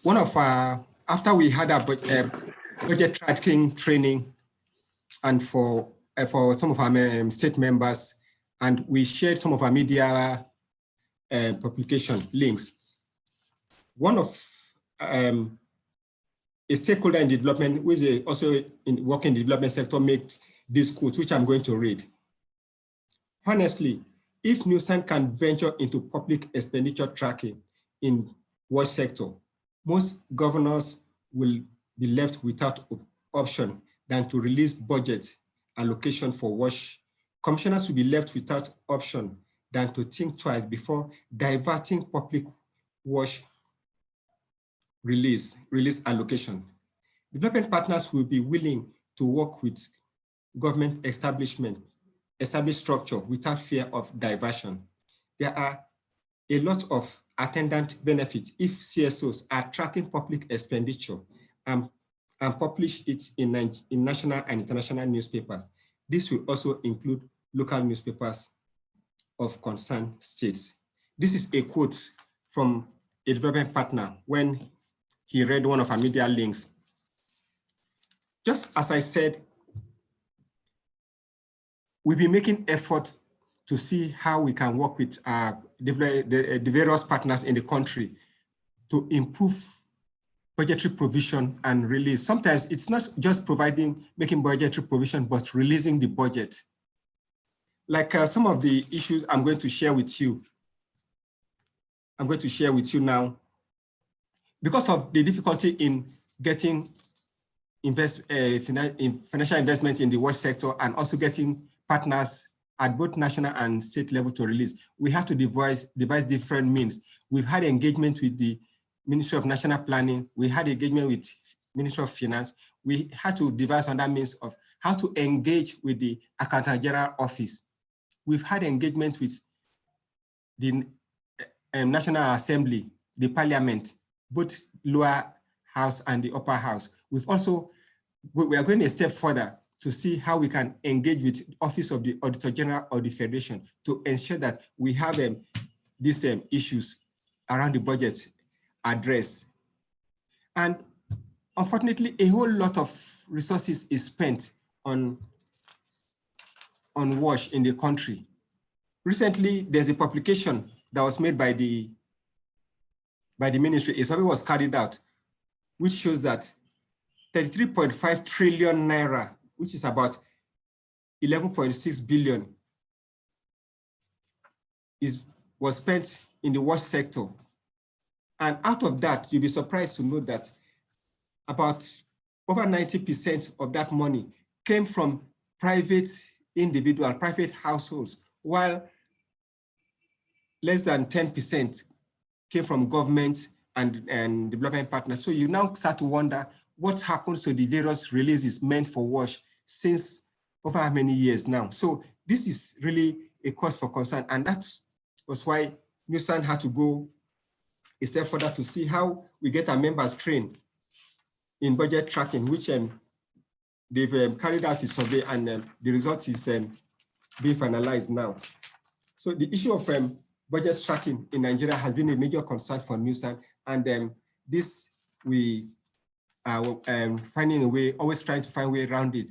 one of our, after we had our budget tracking training and for some of our state members, and we shared some of our media publication links. One of a stakeholder in development, who is also working in the development sector, made this quote, which I'm going to read. Honestly, if New Sun can venture into public expenditure tracking in WASH sector, most governors will be left without option than to release budget allocation for WASH. Commissioners will be left without option than to think twice before diverting public WASH release allocation. Development partners will be willing to work with government established structure without fear of diversion. There are a lot of attendant benefits if CSOs are tracking public expenditure and publish it in national and international newspapers. This will also include local newspapers of concerned states. This is a quote from a development partner when he read one of our media links. Just as I said, we've been making efforts to see how we can work with the various partners in the country to improve budgetary provision and release. Sometimes it's not just making budgetary provision, but releasing the budget. Like some of the issues I'm going to share with you. I'm going to share with you now. Because of the difficulty in getting financial investment in the WASH sector and also getting partners at both national and state level to release, we have to devise different means. We've had engagement with the Ministry of National Planning. We had engagement with Ministry of Finance. We had to devise other means of how to engage with the Accountant General Office. We've had engagement with the National Assembly, the Parliament, both lower house and the upper house. We are going a step further to see how we can engage with the Office of the Auditor General of the Federation to ensure that we have these issues around the budget addressed. And unfortunately, a whole lot of resources is spent on WASH in the country. Recently, there's a publication that was made by the ministry. A survey was carried out, which shows that 33.5 trillion naira, which is about 11.6 billion, was spent in the WASH sector. And out of that, you'll be surprised to know that about over 90% of that money came from private households, while less than 10% came from government and development partners. So you now start to wonder what happens to the various releases meant for WASH since over how many years now. So this is really a cause for concern. And that was why NUSAN had to go a step further to see how we get our members trained in budget tracking, which they've carried out a survey, and the result is being finalized now. So the issue of budget tracking in Nigeria has been a major concern for NUSAN, and this we are finding a way, always trying to find a way around it.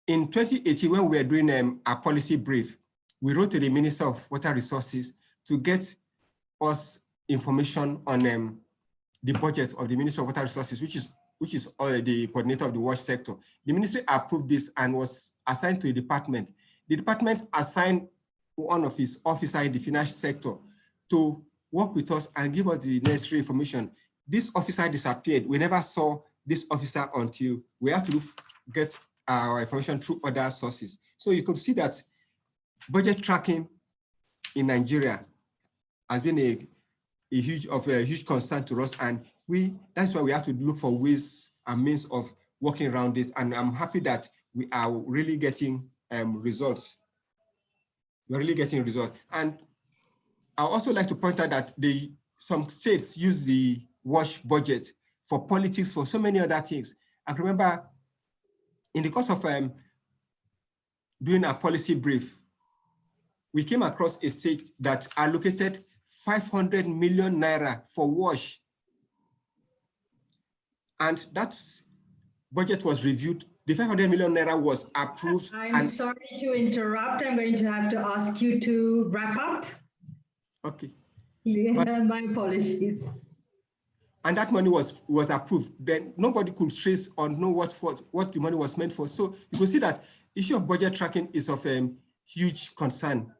In 2018, when we were doing a policy brief, we wrote to the Minister of Water Resources to get us information on the budget of the Ministry of Water Resources, which is the coordinator of the WASH sector. The ministry approved this and was assigned to a department. The department assigned one of its officers in the finance sector to work with us and give us the necessary information. This officer disappeared. We never saw this officer until we had to get our information through other sources. So you could see that budget tracking in Nigeria has been a huge concern to us, and that's why we have to look for ways and means of working around it. And I'm happy that we are really getting results. We're really getting results. And I also like to point out that some states use the WASH budget for politics, for so many other things. I remember in the course of doing a policy brief, we came across a state that allocated 500 million naira for WASH. And that budget was reviewed. The 500 million naira was approved. I'm sorry to interrupt. I'm going to have to ask you to wrap up. Okay. My apologies. And that money was approved. Then nobody could trace or know what the money was meant for. So you can see that issue of budget tracking is of huge concern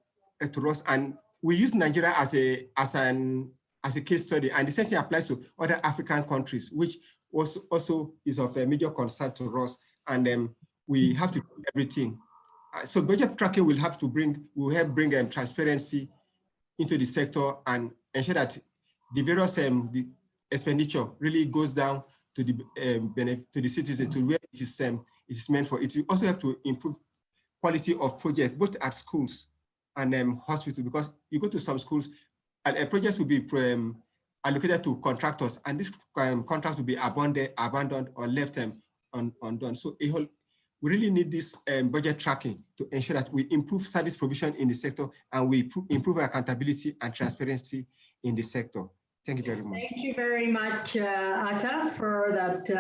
to us. And we use Nigeria as a case study, and the same thing applies to other African countries, which also is of a major concern to us. And we have to do everything. So budget tracking will help bring transparency into the sector and ensure that the various the expenditure really goes down to the citizen, to where it is meant for. It will also have to improve quality of projects, both at schools and hospitals, because you go to some schools and projects will be allocated to contractors, and these contracts will be abandoned or left undone. So we really need this budget tracking to ensure that we improve service provision in the sector and we improve accountability and transparency in the sector. Thank you very much. Thank you very much, Atta, for that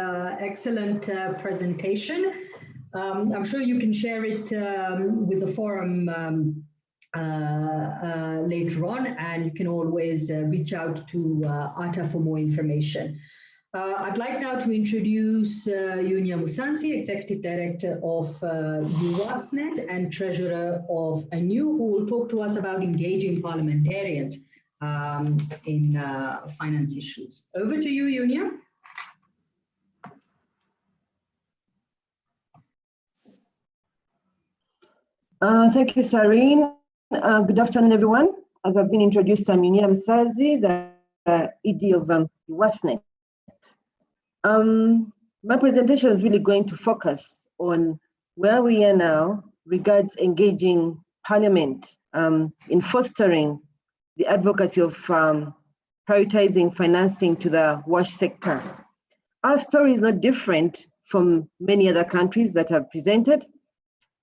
excellent presentation. I'm sure you can share it with the forum later on, and you can always reach out to ATA for more information. I'd like now to introduce Yunya Musansi, Executive Director of UWASNet and Treasurer of ANU, who will talk to us about engaging parliamentarians in finance issues. Over to you, Yunya. Thank you, Sareen. Good afternoon, everyone. As I've been introduced, I'm Yunya Musansi, the ED of UWASNet. My presentation is really going to focus on where we are now regards engaging Parliament in fostering the advocacy of prioritizing financing to the WASH sector. Our story is not different from many other countries that have presented.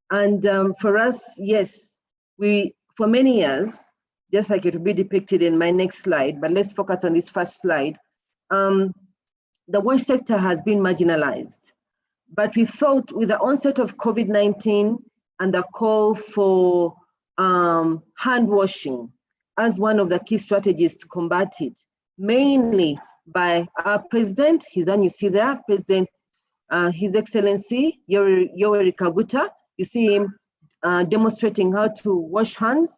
And for us, yes, for many years, just like it will be depicted in my next slide, but let's focus on this first slide. The WASH sector has been marginalized, but we thought with the onset of COVID-19 and the call for hand washing as one of the key strategies to combat it, mainly by our president, his name you see there, President, His Excellency Yoweri Kaguta. You see him demonstrating how to wash hands.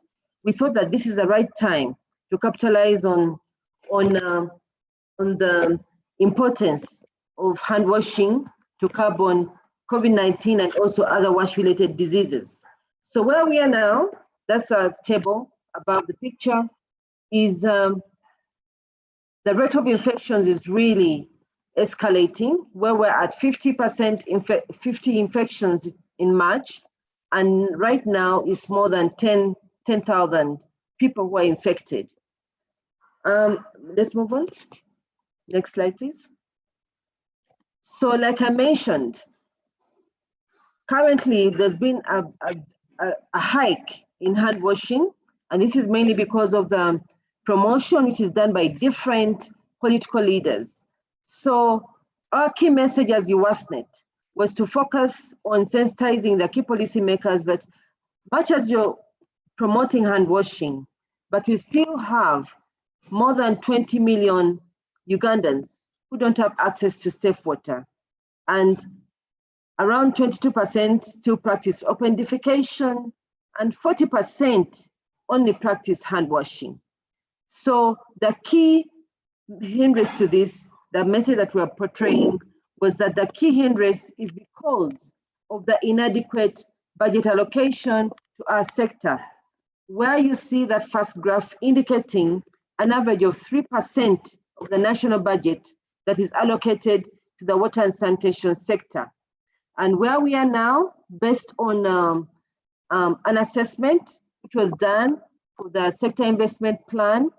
We thought that this is the right time to capitalize on the importance of hand washing to curb on COVID-19 and also other wash-related diseases. So where we are now, that's the table above the picture, is the rate of infections is really escalating, where we're at 50% 50 infections in March, and right now it's more than 10,000 people who are infected. Let's move on. Next slide, please. So like I mentioned, currently there's been a hike in hand washing, and this is mainly because of the promotion which is done by different political leaders. So our key message as UWASNet was to focus on sensitizing the key policymakers that much as you're promoting hand washing, but we still have more than 20 million Ugandans who don't have access to safe water. And around 22% still practice open defecation, and 40% only practice hand washing. So the key hindrance to this, the message that we are portraying, was that the key hindrance is because of the inadequate budget allocation to our sector, where you see that first graph indicating an average of 3% of the national budget that is allocated to the water and sanitation sector. And where we are now, based on an assessment which was done for the sector investment plan,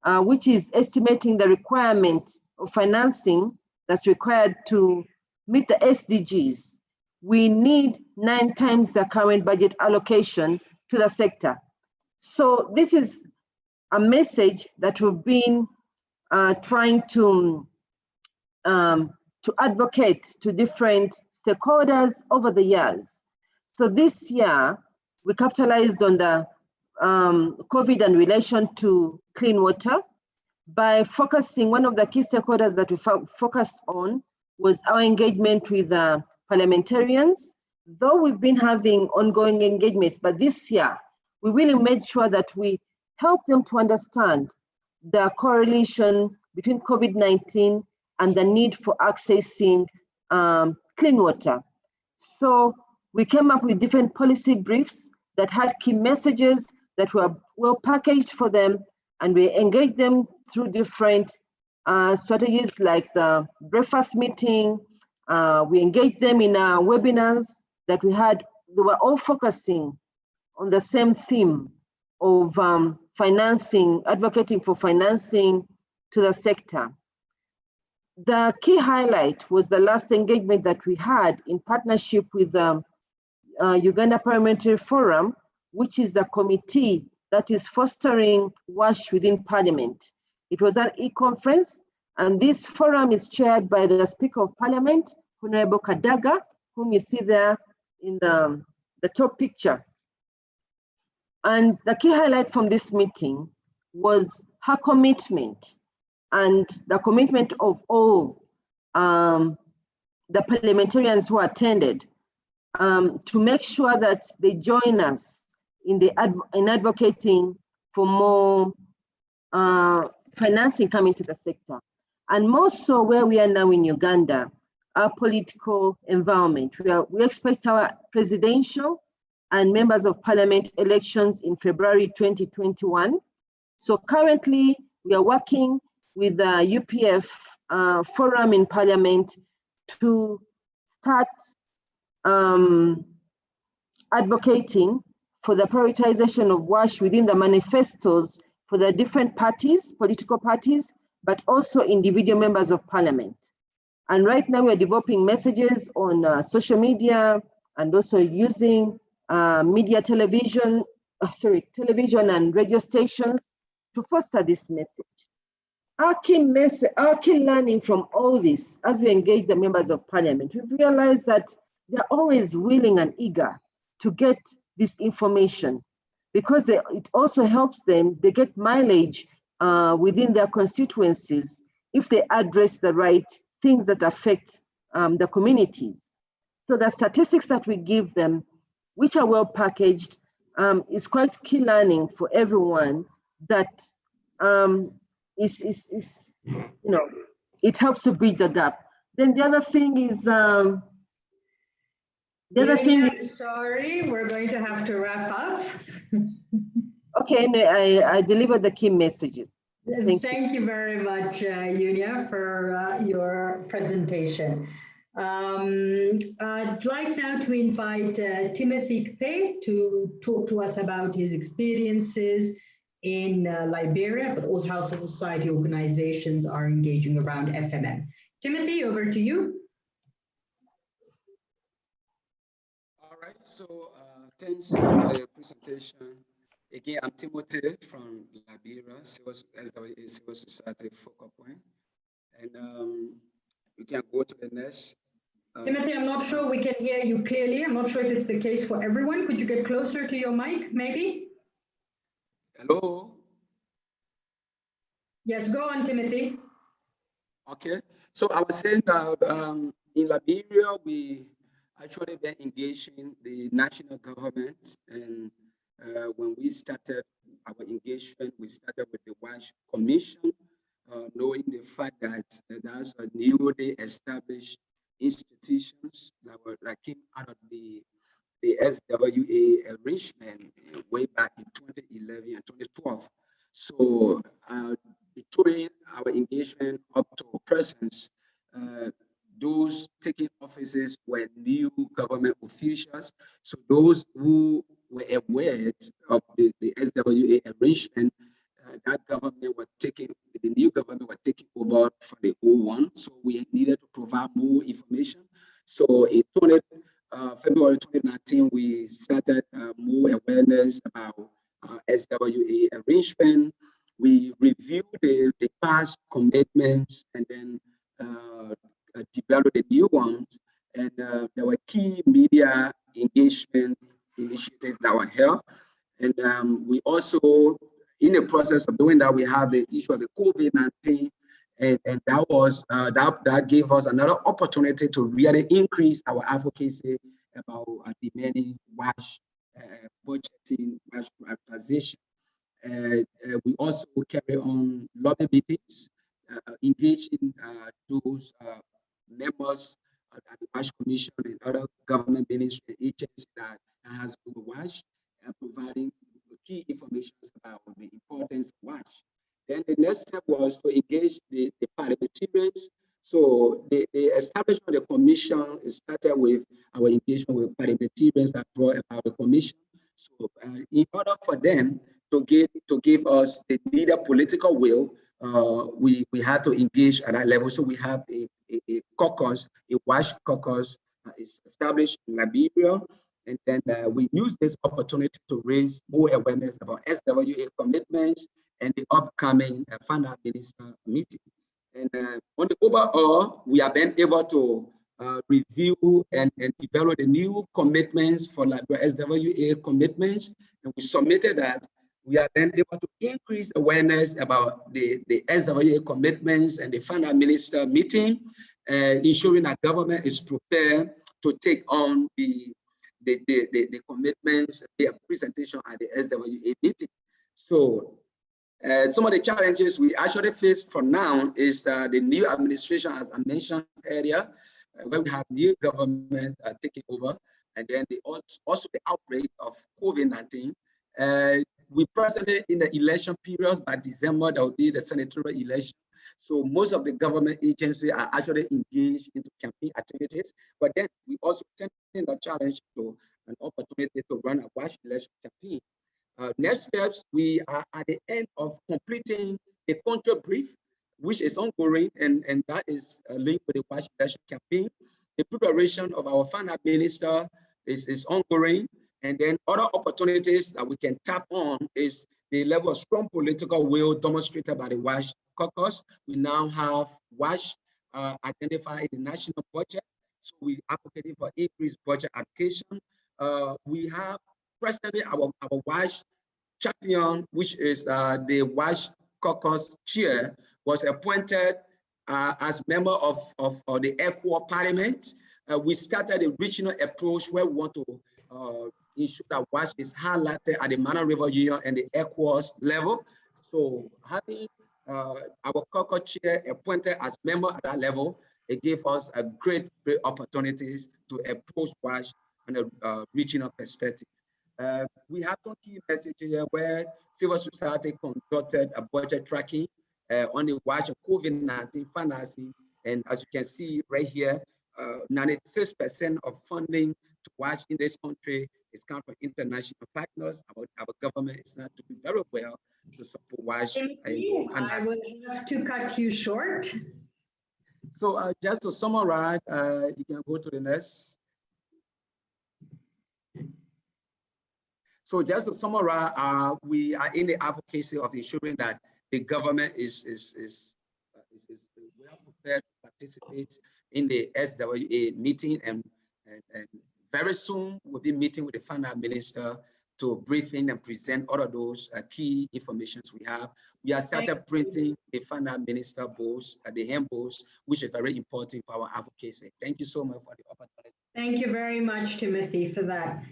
which is estimating the requirement of financing that's required to meet the SDGs, we need 9 times the current budget allocation to the sector. So this is a message that we've been trying to advocate to different stakeholders over the years. So this year, we capitalized on the COVID and relation to clean water by focusing. One of the key stakeholders that we focused on was our engagement with parliamentarians. Though we've been having ongoing engagements, but this year, we really made sure that we help them to understand the correlation between COVID-19 and the need for accessing clean water. So we came up with different policy briefs that had key messages that were well packaged for them, and we engaged them through different strategies like the breakfast meeting. We engaged them in our webinars that we had. They were all focusing on the same theme of financing, advocating for financing to the sector. The key highlight was the last engagement that we had in partnership with the Uganda Parliamentary Forum, which is the committee that is fostering WASH within Parliament. It was an e-conference, and this forum is chaired by the Speaker of Parliament, Honorable Kadaga, whom you see there in the top picture. And the key highlight from this meeting was her commitment and the commitment of all the parliamentarians who attended to make sure that they join us in advocating for more financing coming to the sector. And more so where we are now in Uganda, our political environment. We expect our presidential and members of parliament elections in February 2021. So currently we are working with the UPF forum in parliament to start advocating for the prioritization of WASH within the manifestos for the different parties, political parties, but also individual members of parliament. And right now we're developing messages on social media and also using television and radio stations to foster this message. Our key learning from all this, as we engage the members of parliament, we've realized that they're always willing and eager to get this information because it also helps them, they get mileage within their constituencies if they address the right things that affect the communities. So the statistics that we give them, which are well packaged, is quite key learning for everyone that it helps to bridge the gap. Then the other thing is, sorry, we're going to have to wrap up. Okay, no, I delivered the key messages. Thank you very much, Yunia, for your presentation. I'd like now to invite Timothy Kpe to talk to us about his experiences in Liberia, but also how civil society organizations are engaging around FMM. Timothy, over to you. All right, so thanks for the presentation. Again, I'm Timothy from Liberia, SWA Civil Society Focal Point. And we can go to the next. Timothy, I'm not sure we can hear you clearly. I'm not sure if it's the case for everyone. Could you get closer to your mic, maybe? Hello? Yes, go on, Timothy. Okay, so I was saying that in Liberia, we actually been engaging the national government, and when we started our engagement, we started with the WASH Commission, knowing the fact that there's a newly established institutions that came out of the SWA arrangement way back in 2011 and 2012. So during our engagement up to present, those taking offices were new government officials. So those who were aware of the SWA arrangement, that government was the new government was taking over for the old one. So we needed to provide more information. So in February 2019, we started more awareness about SWA arrangement. We reviewed the past commitments and then developed the new ones. And there were key media engagement initiatives that were held. And we also, in the process of doing that, we have the issue of the COVID-19. And that was that gave us another opportunity to really increase our advocacy about demanding WASH budgeting, WASH prioritization. We also carry on lobby meetings, engaging those members at the WASH Commission and other government ministry agencies that has to WASH, providing key information about the importance of WASH. Then the next step was to engage the parliamentarians. So the establishment of the commission started with our engagement with parliamentarians that brought about the commission. So in order for them to give us the needed political will, we had to engage at that level. So we have a caucus, a WASH caucus is established in Liberia. And then we use this opportunity to raise more awareness about SWA commitments and the upcoming final minister meeting. And on the overall, we have been able to review and develop the new commitments for Liberia SWA commitments, and we submitted that. We are then able to increase awareness about the SWA commitments and the finance minister meeting, ensuring that government is prepared to take on the commitments, the presentation at the SWA meeting. So some of the challenges we actually face for now is the new administration, as I mentioned earlier, where we have new government taking over, and then also the outbreak of COVID-19. We presently in the election periods. By December, there will be the senatorial election. So most of the government agencies are actually engaged into campaign activities, but then we also turn the challenge to an opportunity to run a WASH election campaign. Next steps, we are at the end of completing a control brief, which is ongoing, and that is linked with the WASH election campaign. The preparation of our finance minister is ongoing, and then other opportunities that we can tap on is the level of strong political will demonstrated by the WASH caucus. We now have WASH identified in the national budget, so we are advocating for increased budget allocation. We have presently our WASH champion, which is the WASH caucus chair, was appointed as member of the ECWA Parliament. We started a regional approach where we want to ensure that WASH is highlighted at the Mana River Union and the ECWA's level. So having our caucus chair appointed as member at that level, it gave us a great opportunities to approach WASH on a regional perspective. We have some key messages here where civil society conducted a budget tracking on the WASH of COVID-19 financing. And as you can see right here, 96% of funding to WASH in this country is coming from international partners. Our government is not doing very well to support WASH. I will have to cut you short. So just to summarize, you can go to the next. So just to summarize, we are in the advocacy of ensuring that the government is well prepared to participate in the SWA meeting, and very soon we'll be meeting with the finance minister to brief in and present all of those key informations we have. We have started printing the finance minister books, the handbooks, which is very important for our advocacy. Thank you so much for the opportunity. Thank you very much, Timothy, for that.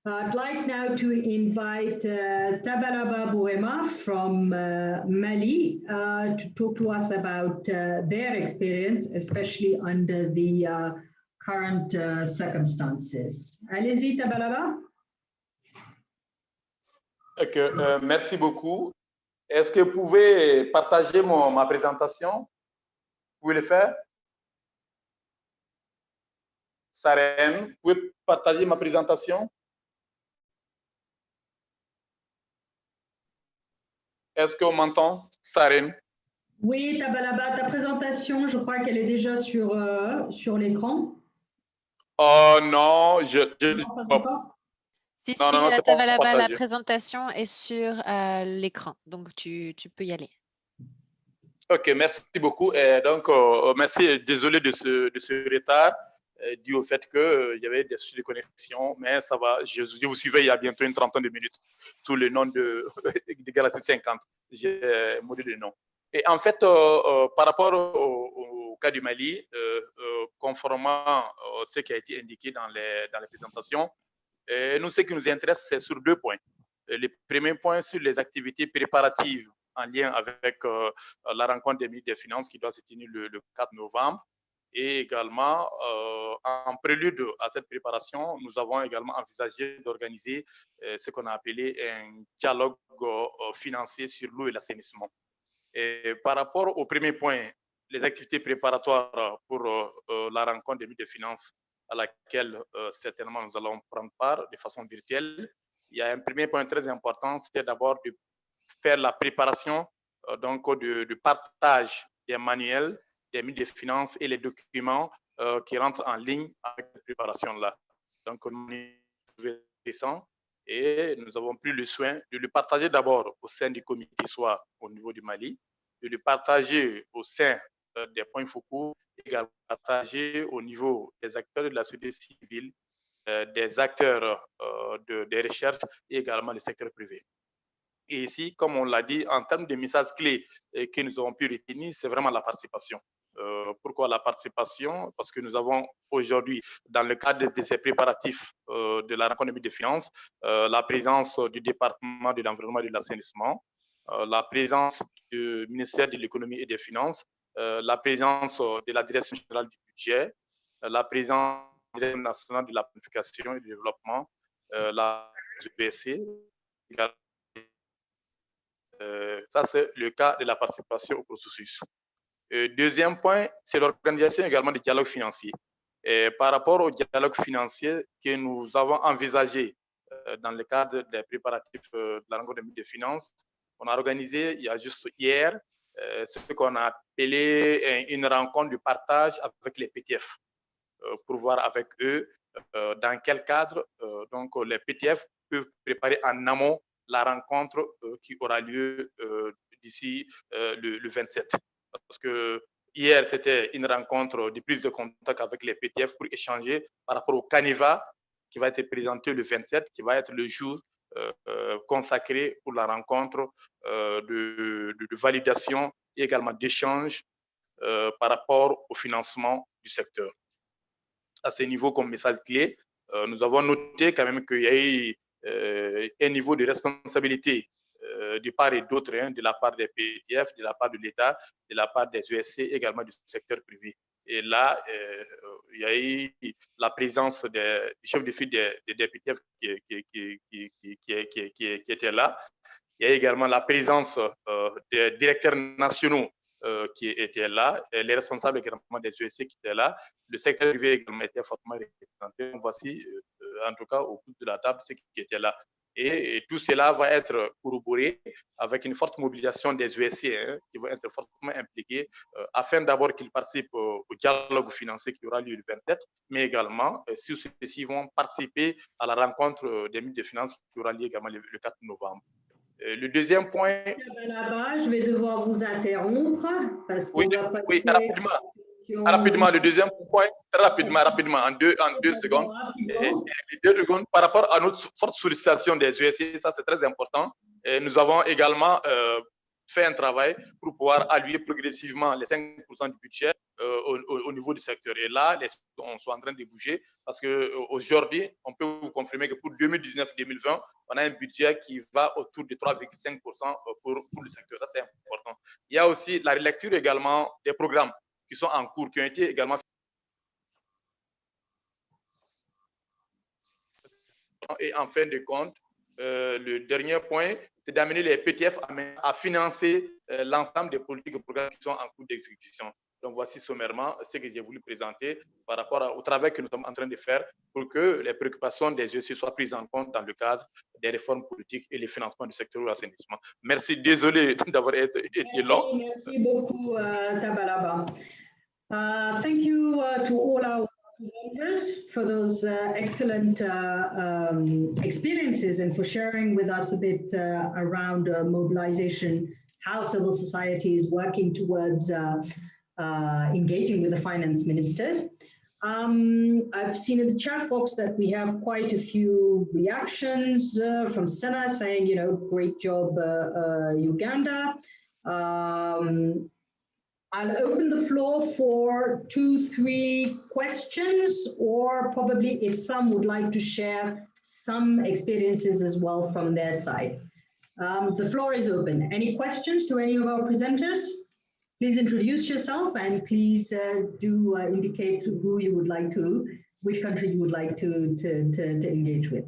I'd like now to invite Tabalaba Bouema from Mali to talk to us about their experience, especially under the current circumstances. Allez-y, Tabalaba. Okay, merci beaucoup. Est-ce que vous pouvez partager ma présentation? Vous pouvez le faire? Sarem, vous pouvez partager ma présentation? Est-ce qu'on m'entend, Sarem? Oui, Tabalaba, ta présentation, je crois qu'elle est déjà sur l'écran. Oh non, Non, pas encore. Si, non, non, Tabalaba, la présentation est sur l'écran, donc tu peux y aller. Ok, merci beaucoup. Donc, merci, désolé de ce retard dû au fait qu'il y avait des soucis de connexion, mais ça va, je vous suivais il y a bientôt une trentaine de minutes sous le nom de Galaxy 50. J'ai modulé le nom. Et en fait, par rapport au cas du Mali, conformément à ce qui a été indiqué dans les présentations, nous, ce qui nous intéresse, c'est sur deux points. Le premier point, sur les activités préparatives en lien avec la rencontre des ministres des Finances qui doit se tenir le 4 novembre. Et également, en prélude à cette préparation, nous avons également envisagé d'organiser ce qu'on a appelé un dialogue financier sur l'eau et l'assainissement. Et par rapport au premier point, les activités préparatoires pour la rencontre des ministres des Finances à laquelle certainement nous allons prendre part de façon virtuelle, il y a un premier point très important, c'était d'abord de faire la préparation donc de partage des manuels des ministres des Finances et les documents qui rentrent en ligne avec cette préparation-là. Donc, on est récent et nous avons pris le soin de le partager d'abord au sein du comité SWA au niveau du Mali, de le partager au sein des points focaux également partagés au niveau des acteurs de la société civile, des acteurs des recherches et également le secteur privé. Et ici, comme on l'a dit, en termes de messages clés que nous avons pu retenir, c'est vraiment la participation. Pourquoi la participation? Parce que nous avons aujourd'hui, dans le cadre de ces préparatifs de la rencontre des finances, la présence du département de l'environnement et de l'assainissement, la présence du ministère de l'économie et des finances, la présence de la direction générale du budget, la présence de la direction nationale de la planification et du développement, la SWA. Ça, c'est le cas de la participation au processus. Deuxième point, c'est l'organisation également du dialogue financier. Et par rapport au dialogue financier que nous avons envisagé dans le cadre des préparatifs de la rencontre des finances, on a organisé, il y a juste hier, ce qu'on a appelé une rencontre de partage avec les PTF, pour voir avec eux dans quel cadre donc les PTF peuvent préparer en amont la rencontre qui aura lieu d'ici le 27. Parce que hier, c'était une rencontre de prise de contact avec les PTF pour échanger par rapport au canevas qui va être présenté le 27, qui va être le jour consacré pour la rencontre de validation et également d'échange par rapport au financement du secteur. À ce niveau, comme message clé, nous avons noté quand même qu'il y a eu un niveau de responsabilité de part et d'autre, de la part des PTF, de la part de l'État, de la part des ESC, également du secteur privé. Et là, il y a eu la présence du chef de file des PTF qui était là. Il y a également la présence des directeurs nationaux qui étaient là, les responsables également des ESC qui étaient là, le secteur privé également était fortement représenté. Voici, en tout cas, au bout de la table, ceux qui étaient là. Et tout cela va être corroboré avec une forte mobilisation des ESC qui vont être fortement impliqués afin d'abord qu'ils participent au dialogue financier qui aura lieu le 27, mais également, si ceux-ci vont participer à la rencontre des ministres des Finances qui aura lieu également le 4 novembre. Le deuxième point. Là-bas, je vais devoir vous interrompre parce qu'on va passer. Oui, rapidement, le deuxième point, très rapidement, en deux secondes. Par rapport à notre forte sollicitation des ESC, ça c'est très important. Et nous avons également fait un travail pour pouvoir allouer progressivement les 5% du budget au niveau du secteur. Et là, les choses sont en train de bouger parce qu'aujourd'hui, on peut vous confirmer que pour 2019-2020, on a un budget qui va autour de 3,5% pour le secteur. Ça, c'est important. Il y a aussi la relecture également des programmes qui sont en cours, qui ont été également. Et en fin de compte, le dernier point, c'est d'amener les PTF à financer l'ensemble des politiques et programmes qui sont en cours d'exécution. Donc, voici sommairement ce que j'ai voulu présenter par rapport au travail que nous sommes en train de faire pour que les préoccupations des ESC soient prises en compte dans le cadre des réformes politiques et les financements du secteur de l'assainissement. Merci, désolé d'avoir été long. Merci beaucoup, Tabalaba. Thank you to all our presenters for those excellent experiences and for sharing with us a bit around mobilization, how civil society is working towards engaging with the finance ministers. I've seen in the chat box that we have quite a few reactions from Senna saying, you know, great job, Uganda. I'll open the floor for 2-3 questions, or probably if some would like to share some experiences as well from their side. The floor is open. Any questions to any of our presenters? Please introduce yourself and please do indicate who you would like to, which country you would like to engage with.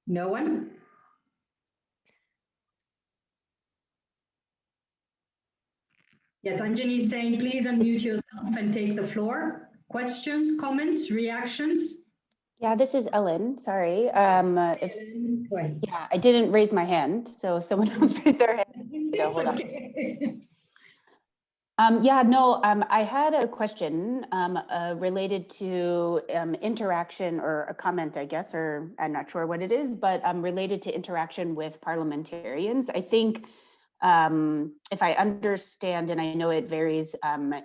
No one? Yes, Anjani is saying, please unmute yourself and take the floor. Questions, comments, reactions? Yeah, this is Ellen. Sorry. Yeah, I didn't raise my hand, so if someone else raised their hand, hold on. I had a question related to interaction, or a comment, I guess, or I'm not sure what it is, but related to interaction with parliamentarians. I think if I understand, and I know it varies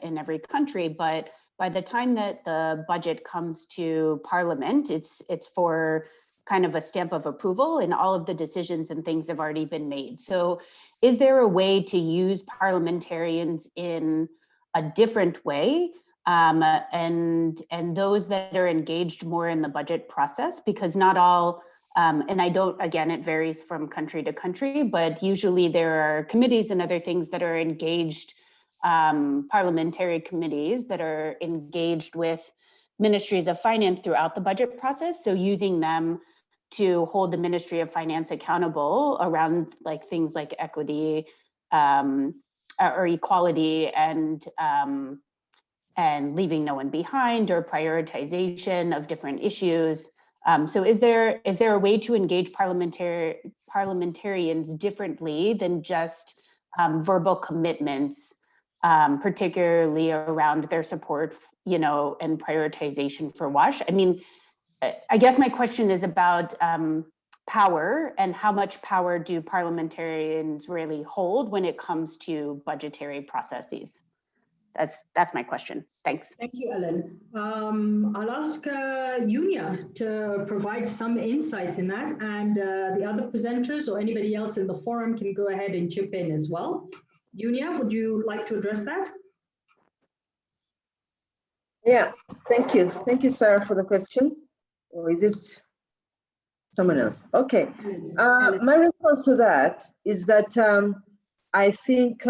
in every country, but by the time that the budget comes to Parliament, it's for kind of a stamp of approval, and all of the decisions and things have already been made. So is there a way to use parliamentarians in a different way, and those that are engaged more in the budget process? Because not all, and I don't, again, it varies from country to country, but usually there are committees and other things that are engaged, parliamentary committees that are engaged with ministries of finance throughout the budget process. So using them to hold the Ministry of Finance accountable around like things like equity or equality and leaving no one behind, or prioritization of different issues. So is there a way to engage parliamentarians differently than just verbal commitments, particularly around their support, and prioritization for WASH? I mean, I guess my question is about power, and how much power do parliamentarians really hold when it comes to budgetary processes? That's my question. Thanks. Thank you, Ellen. I'll ask Yunia to provide some insights in that, and the other presenters or anybody else in the forum can go ahead and chip in as well. Yunia, would you like to address that? Yeah, thank you. Thank you, Sarah, for the question. Or is it someone else? Okay. My response to that is that I think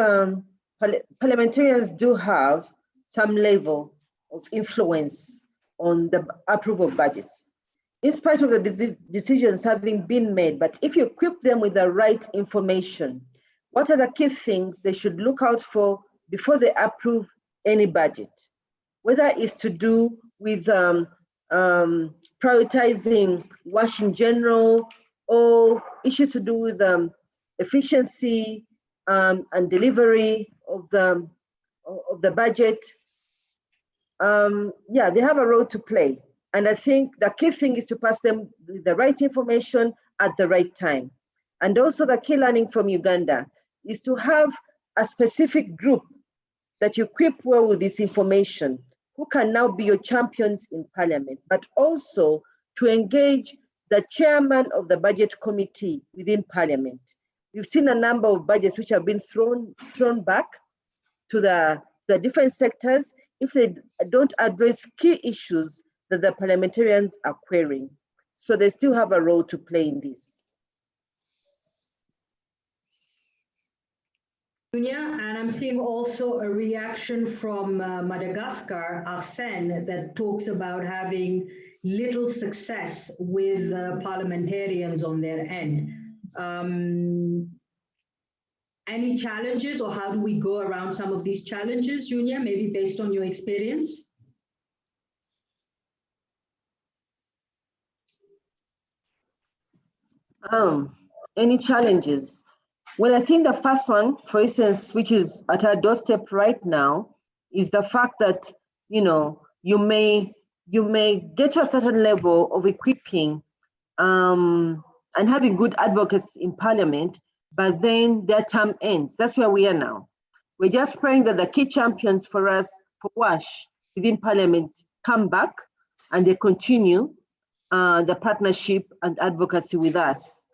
parliamentarians do have some level of influence on the approval of budgets, in spite of the decisions having been made. But if you equip them with the right information, what are the key things they should look out for before they approve any budget? Whether it's to do with prioritizing WASH in general, or issues to do with efficiency and delivery of the budget. Yeah, they have a role to play. And I think the key thing is to pass them the right information at the right time. And also the key learning from Uganda is to have a specific group that you equip well with this information, who can now be your champions in Parliament, but also to engage the chairman of the budget committee within Parliament. We've seen a number of budgets which have been thrown back to the different sectors if they don't address key issues that the parliamentarians are querying. So they still have a role to play in this. And I'm seeing also a reaction from Madagascar, Arsene, that talks about having little success with parliamentarians on their end. Any challenges, or how do we go around some of these challenges, Junia, maybe based on your experience? Any challenges? Well, I think the first one, for instance, which is at our doorstep right now, is the fact that, you may get to a certain level of equipping and having good advocates in Parliament, but then their term ends. That's where we are now. We're just praying that the key champions for us, for WASH within Parliament, come back and they continue the partnership and advocacy with us.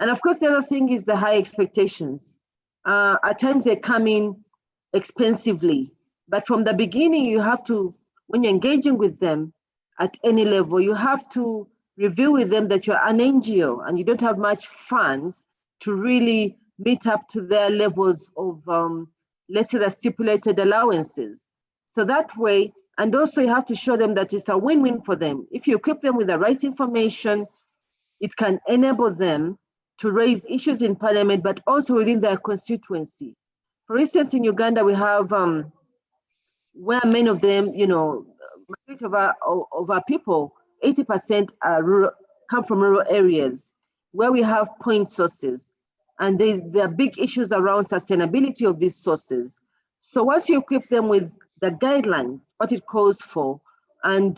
And of course, the other thing is the high expectations. At times they come in expensively, but from the beginning, you have to, when you're engaging with them at any level, you have to review with them that you're an NGO and you don't have much funds to really meet up to their levels of, let's say, the stipulated allowances. So that way, and also you have to show them that it's a win-win for them. If you equip them with the right information, it can enable them to raise issues in Parliament, but also within their constituency. For instance, in Uganda, we have, where many of them, majority of our people, 80% are rural, come from rural areas where we have point sources. And there are big issues around sustainability of these sources. So once you equip them with the guidelines, what it calls for, and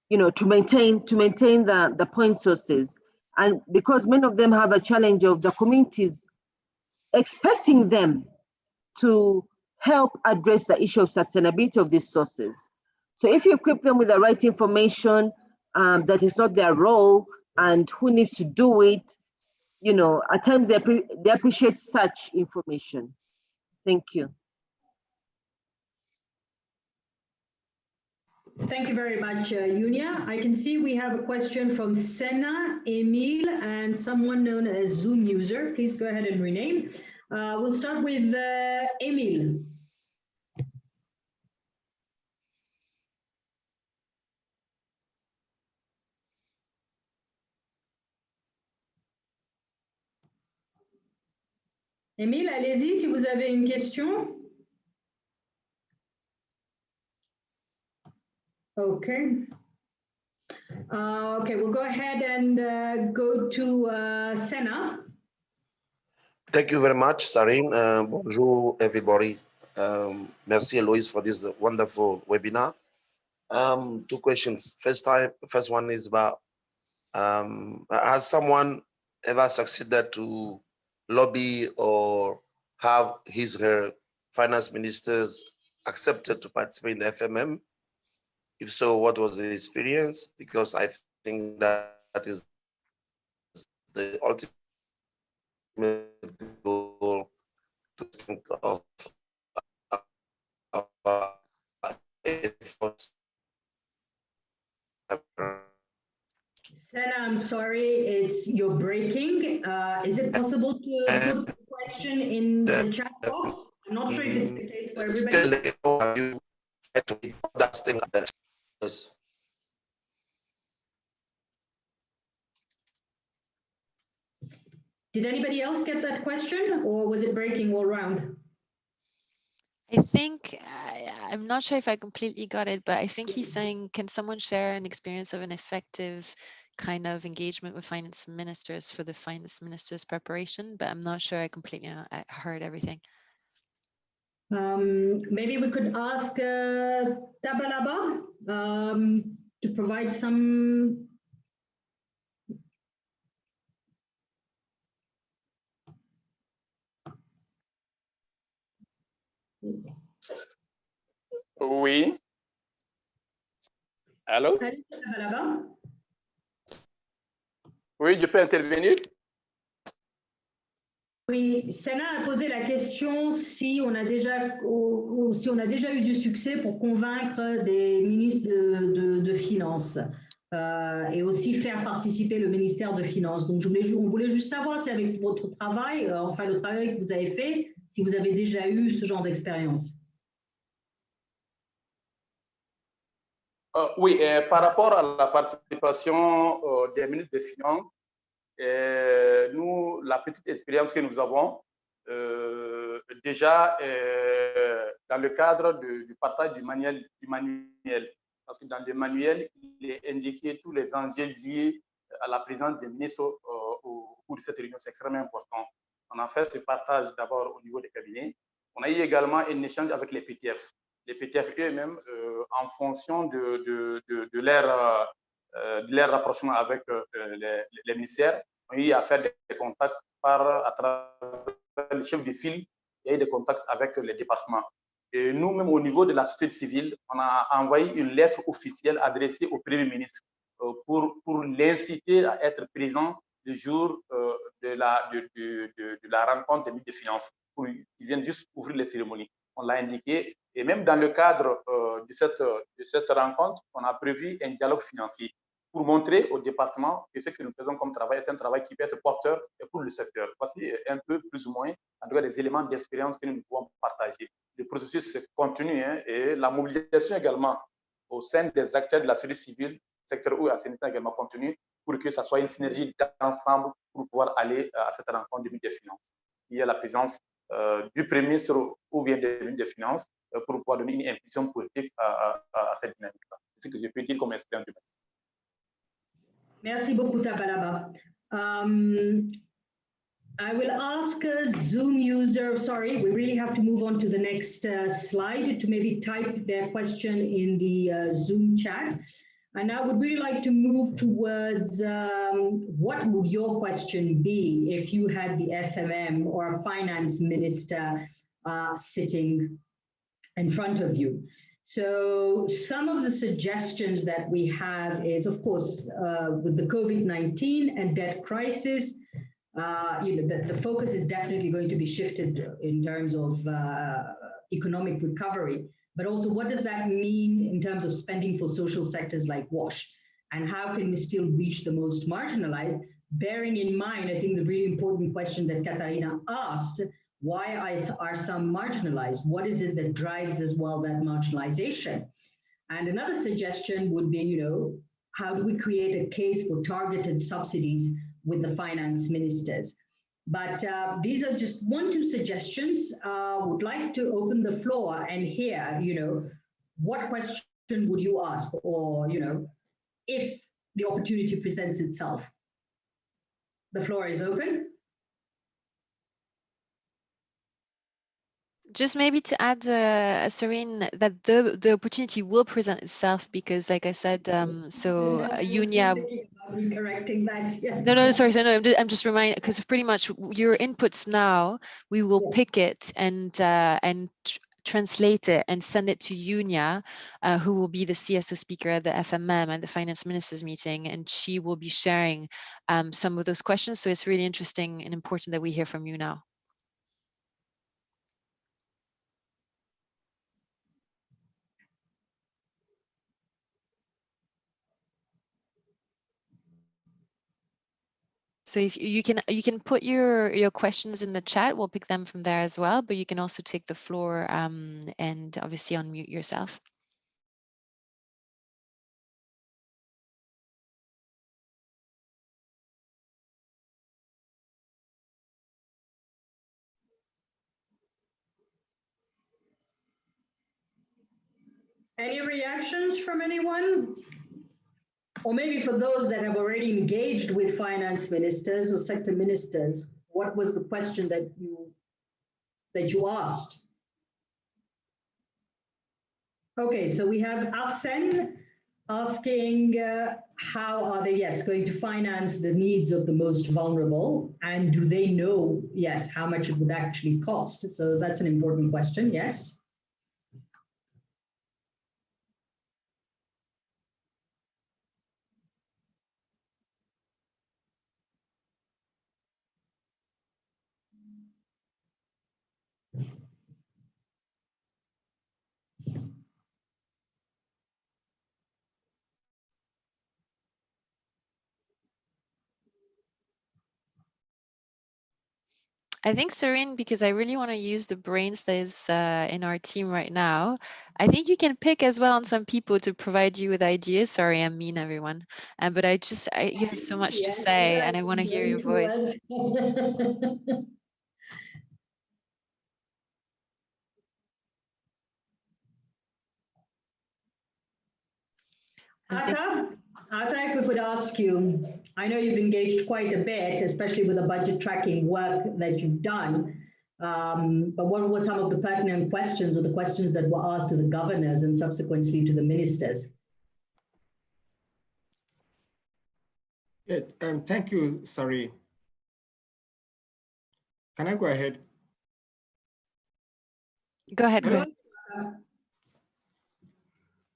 you know, to maintain the point sources, and because many of them have a challenge of the communities expecting them to help address the issue of sustainability of these sources. So if you equip them with the right information, that is not their role, and who needs to do it, you know, at times they appreciate such information. Thank you. Thank you very much, Yunia. I can see we have a question from Senna, Emil, and someone known as Zoom user. Please go ahead and rename. We'll start with Emil. Emile, allez-y si vous avez une question. Okay. Okay, we'll go ahead and go to Senna. Thank you very much, Sarine. Bonjour, everybody. Merci, Eloise, for this wonderful webinar. Two questions. First one is about, has someone ever succeeded to lobby or have his or her finance ministers accepted to participate in the FMM? If so, what was the experience? Because I think that is the ultimate goal to think of efforts. Senna, I'm sorry, you're breaking. Is it possible to put the question in the chat box? I'm not sure if it's the case for everybody. Did anybody else get that question, or was it breaking all around? I think, I'm not sure if I completely got it, but I think he's saying, can someone share an experience of an effective kind of engagement with finance ministers for the finance ministers preparation? But I'm not sure I completely heard everything. Maybe we could ask Tabalaba to provide some. Oui. Allô? Oui, je peux intervenir? Oui, Senna a posé la question si on a déjà eu du succès pour convaincre des ministres de Finances et aussi faire participer le ministère de Finances. Donc, on voulait juste savoir si avec votre travail, enfin le travail que vous avez fait, si vous avez déjà eu ce genre d'expérience. Oui, par rapport à la participation des ministres des Finances, nous, la petite expérience que nous avons, déjà dans le cadre du partage du manuel, parce que dans le manuel, il est indiqué tous les enjeux liés à la présence des ministres au cours de cette réunion. C'est extrêmement important. On a fait ce partage d'abord au niveau des cabinets. On a eu également un échange avec les PTF. Les PTF eux-mêmes, en fonction de leur rapprochement avec les ministères, ont eu à faire des contacts à travers le chef de file, il y a eu des contacts avec les départements. Et nous-mêmes, au niveau de la société civile, on a envoyé une lettre officielle adressée au Premier ministre pour l'inciter à être présent le jour de la rencontre des ministres des Finances. Ils viennent juste ouvrir les cérémonies. On l'a indiqué. Et même dans le cadre de cette rencontre, on a prévu un dialogue financier pour montrer au département que ce que nous faisons comme travail est un travail qui peut être porteur pour le secteur. Voici un peu plus ou moins, en tout cas, des éléments d'expérience que nous pouvons partager. Le processus continue et la mobilisation également au sein des acteurs de la société civile, secteur ou assainissement également continue pour que ça soit une synergie d'ensemble pour pouvoir aller à cette rencontre du ministre des Finances. Il y a la présence du Premier ministre ou bien des ministres des Finances pour pouvoir donner une impulsion politique à cette dynamique-là. C'est ce que je peux dire comme expérience du Merci beaucoup, Tabalaba. I will ask a Zoom user, sorry, we really have to move on to the next slide to maybe type their question in the Zoom chat. And I would really like to move towards what would your question be if you had the FMM or a finance minister sitting in front of you? So some of the suggestions that we have is, of course, with the COVID-19 and debt crisis, the focus is definitely going to be shifted in terms of economic recovery, but also what does that mean in terms of spending for social sectors like WASH? And how can we still reach the most marginalized? Bearing in mind, I think the really important question that Katarina asked, why are some marginalized? What is it that drives as well that marginalization? And another suggestion would be, how do we create a case for targeted subsidies with the finance ministers? But these are just 1-2 suggestions. Would like to open the floor and hear, what question would you ask, or, if the opportunity presents itself. The floor is open. Just maybe to add, Serene, that the opportunity will present itself because, like I said, so Unia. Correcting that. Yeah. No, sorry. So no, I'm just reminding, because pretty much your inputs now, we will pick it and translate it and send it to Unia, who will be the CSO speaker at the FMM and the finance ministers meeting, and she will be sharing some of those questions. So it's really interesting and important that we hear from you now. So if you can put your questions in the chat, we'll pick them from there as well, but you can also take the floor and obviously unmute yourself. Any reactions from anyone? Or maybe for those that have already engaged with finance ministers or sector ministers, what was the question that you asked? Okay, so we have Arsene asking how are they, going to finance the needs of the most vulnerable, and do they know, how much it would actually cost? So that's an important question, yes. I think, Serene, because I really want to use the brains that is in our team right now, I think you can pick as well on some people to provide you with ideas. Sorry, I'm mean, everyone. But you have so much to say, and I want to hear your voice. Atta, if we could ask you, I know you've engaged quite a bit, especially with the budget tracking work that you've done, but what were some of the pertinent questions or the questions that were asked to the governors and subsequently to the ministers? Yeah, thank you, Sari. Can I go ahead? Go ahead.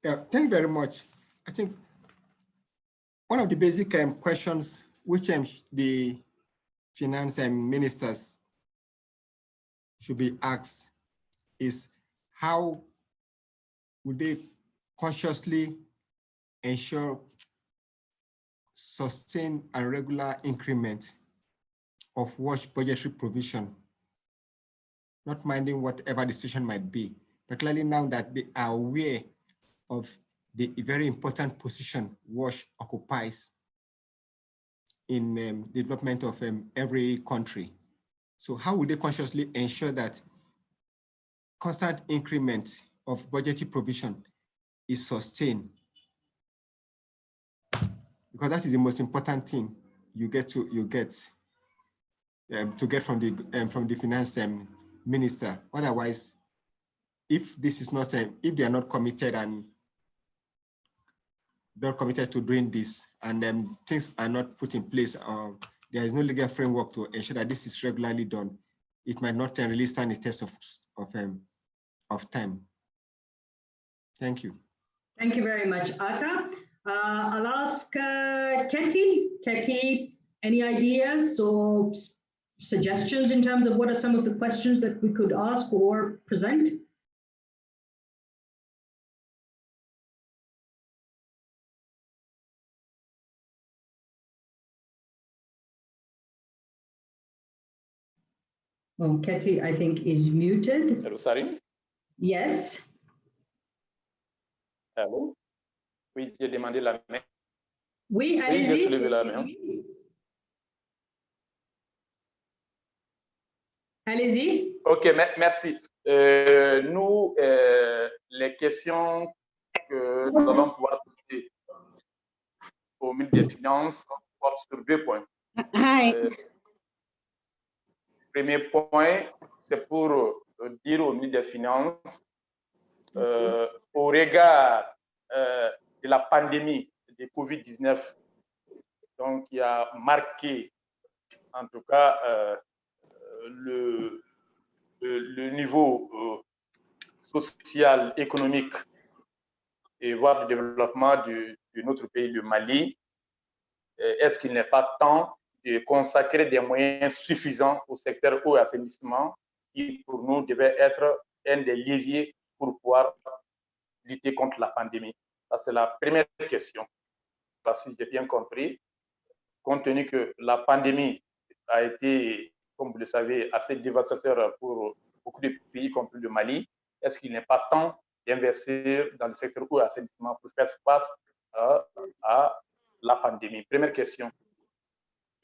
Yeah, thank you very much. I think one of the basic questions which the finance ministers should be asked is how would they consciously ensure sustained and regular increment of WASH budgetary provision, not minding whatever decision might be, particularly now that they are aware of the very important position WASH occupies in development of every country. So how would they consciously ensure that constant increment of budgetary provision is sustained? because that is the most important thing you get to get from the finance minister. Otherwise, if this is not if they are not committed and not committed to doing this, and things are not put in place, there is no legal framework to ensure that this is regularly done, it might not really stand the test of time. Thank you. Thank you very much, Atta. I'll ask Ketty. Ketty, any ideas or suggestions in terms of what are some of the questions that we could ask or present? Oh, Ketty, I think, is muted. Hello, Sarine. Yes. Allô? Oui, j'ai demandé la main. Oui, Oui, j'ai soulevé allez-y. la main. Allez-y. OK, merci. Nous, les questions que nous allons pouvoir poser au ministre des Finances portent sur 2 points. Premier point, c'est pour dire au ministre des Finances, au regard de la pandémie de Covid-19, donc qui a marqué en tout cas le niveau social, économique et voire de développement de notre pays, le Mali, est-ce qu'il n'est pas temps de consacrer des moyens suffisants au secteur eau et assainissement qui, pour nous, devait être un des leviers pour pouvoir lutter contre la pandémie? Ça, c'est la première question. Si j'ai bien compris, compte tenu que la pandémie a été, comme vous le savez, assez dévastateur pour beaucoup de pays, y compris le Mali, est-ce qu'il n'est pas temps d'investir dans le secteur eau et assainissement pour faire face à la pandémie? Première question.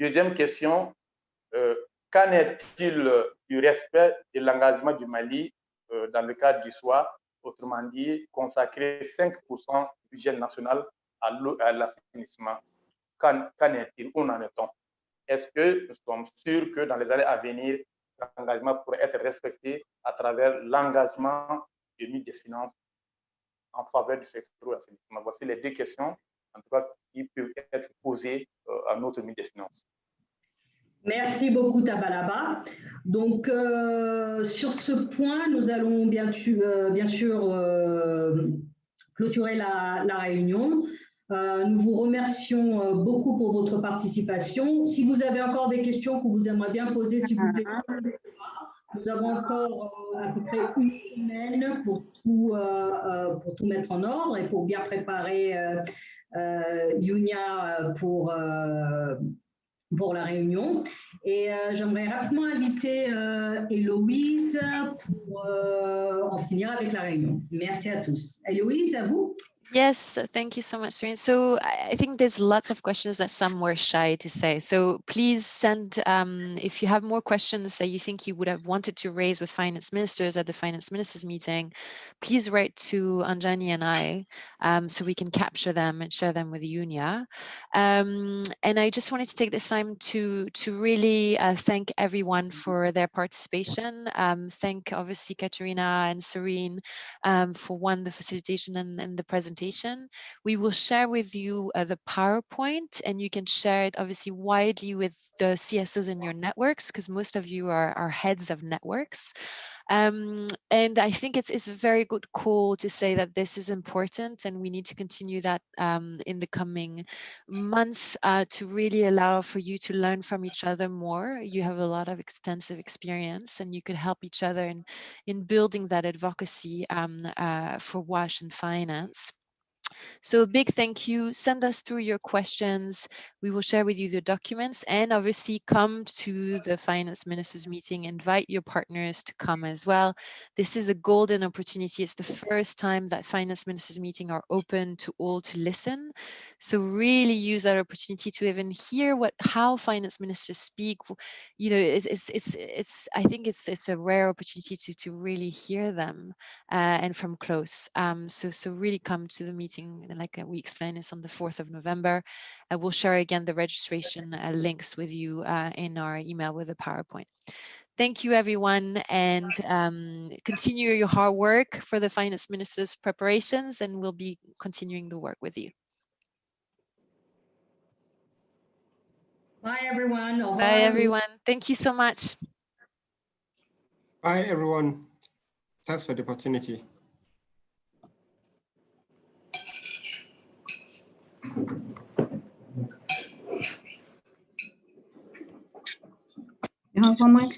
Deuxième question, qu'en est-il du respect de l'engagement du Mali dans le cadre du SWA, autrement dit, consacrer 5% du budget national à l'eau et à l'assainissement? Qu'en est-il? Où en est-on? Est-ce que nous sommes sûrs que dans les années à venir, l'engagement pourrait être respecté à travers l'engagement du ministre des Finances en faveur du secteur de l'assainissement? Voici les 2 questions, en tout cas, qui peuvent être posées à notre ministre des Finances. Merci beaucoup, Tabalaba. Donc, sur ce point, nous allons bien sûr clôturer la réunion. Nous vous remercions beaucoup pour votre participation. Si vous avez encore des questions que vous aimeriez bien poser, s'il vous plaît, nous avons encore à peu près 1 semaine pour tout mettre en ordre et pour bien préparer Yunia pour la réunion. Et j'aimerais rapidement inviter Héloïse pour en finir avec la réunion. Merci à tous. Héloïse, à vous. Yes, thank you so much, Serene. So I think there's lots of questions that some were shy to say. So please send, if you have more questions that you think you would have wanted to raise with finance ministers at the finance ministers meeting, please write to Anjani and I so we can capture them and share them with Yunia. And I just wanted to take this time to really thank everyone for their participation. Thank obviously Katerina and Serene for the facilitation and the presentation. We will share with you the PowerPoint, and you can share it obviously widely with the CSOs in your networks, because most of you are heads of networks. And I think it's a very good call to say that this is important, and we need to continue that in the coming months to really allow for you to learn from each other more. You have a lot of extensive experience, and you could help each other in building that advocacy for WASH and finance. So a big thank you. Send us through your questions. We will share with you the documents, and obviously come to the finance ministers meeting. Invite your partners to come as well. This is a golden opportunity. It's the first time that finance ministers meeting are open to all to listen. So really use that opportunity to even hear how finance ministers speak. You know, I think it's a rare opportunity to really hear them and from close. So really come to the meeting meeting, like we explained, is on the 4th of November. I will share again the registration links with you in our email with a PowerPoint. Thank you, everyone, and continue your hard work for the Finance Minister's preparations, and we'll be continuing the work with you. Bye, everyone. Bye, everyone. Thank you so much. Bye, everyone. Thanks for the opportunity. You have one mic?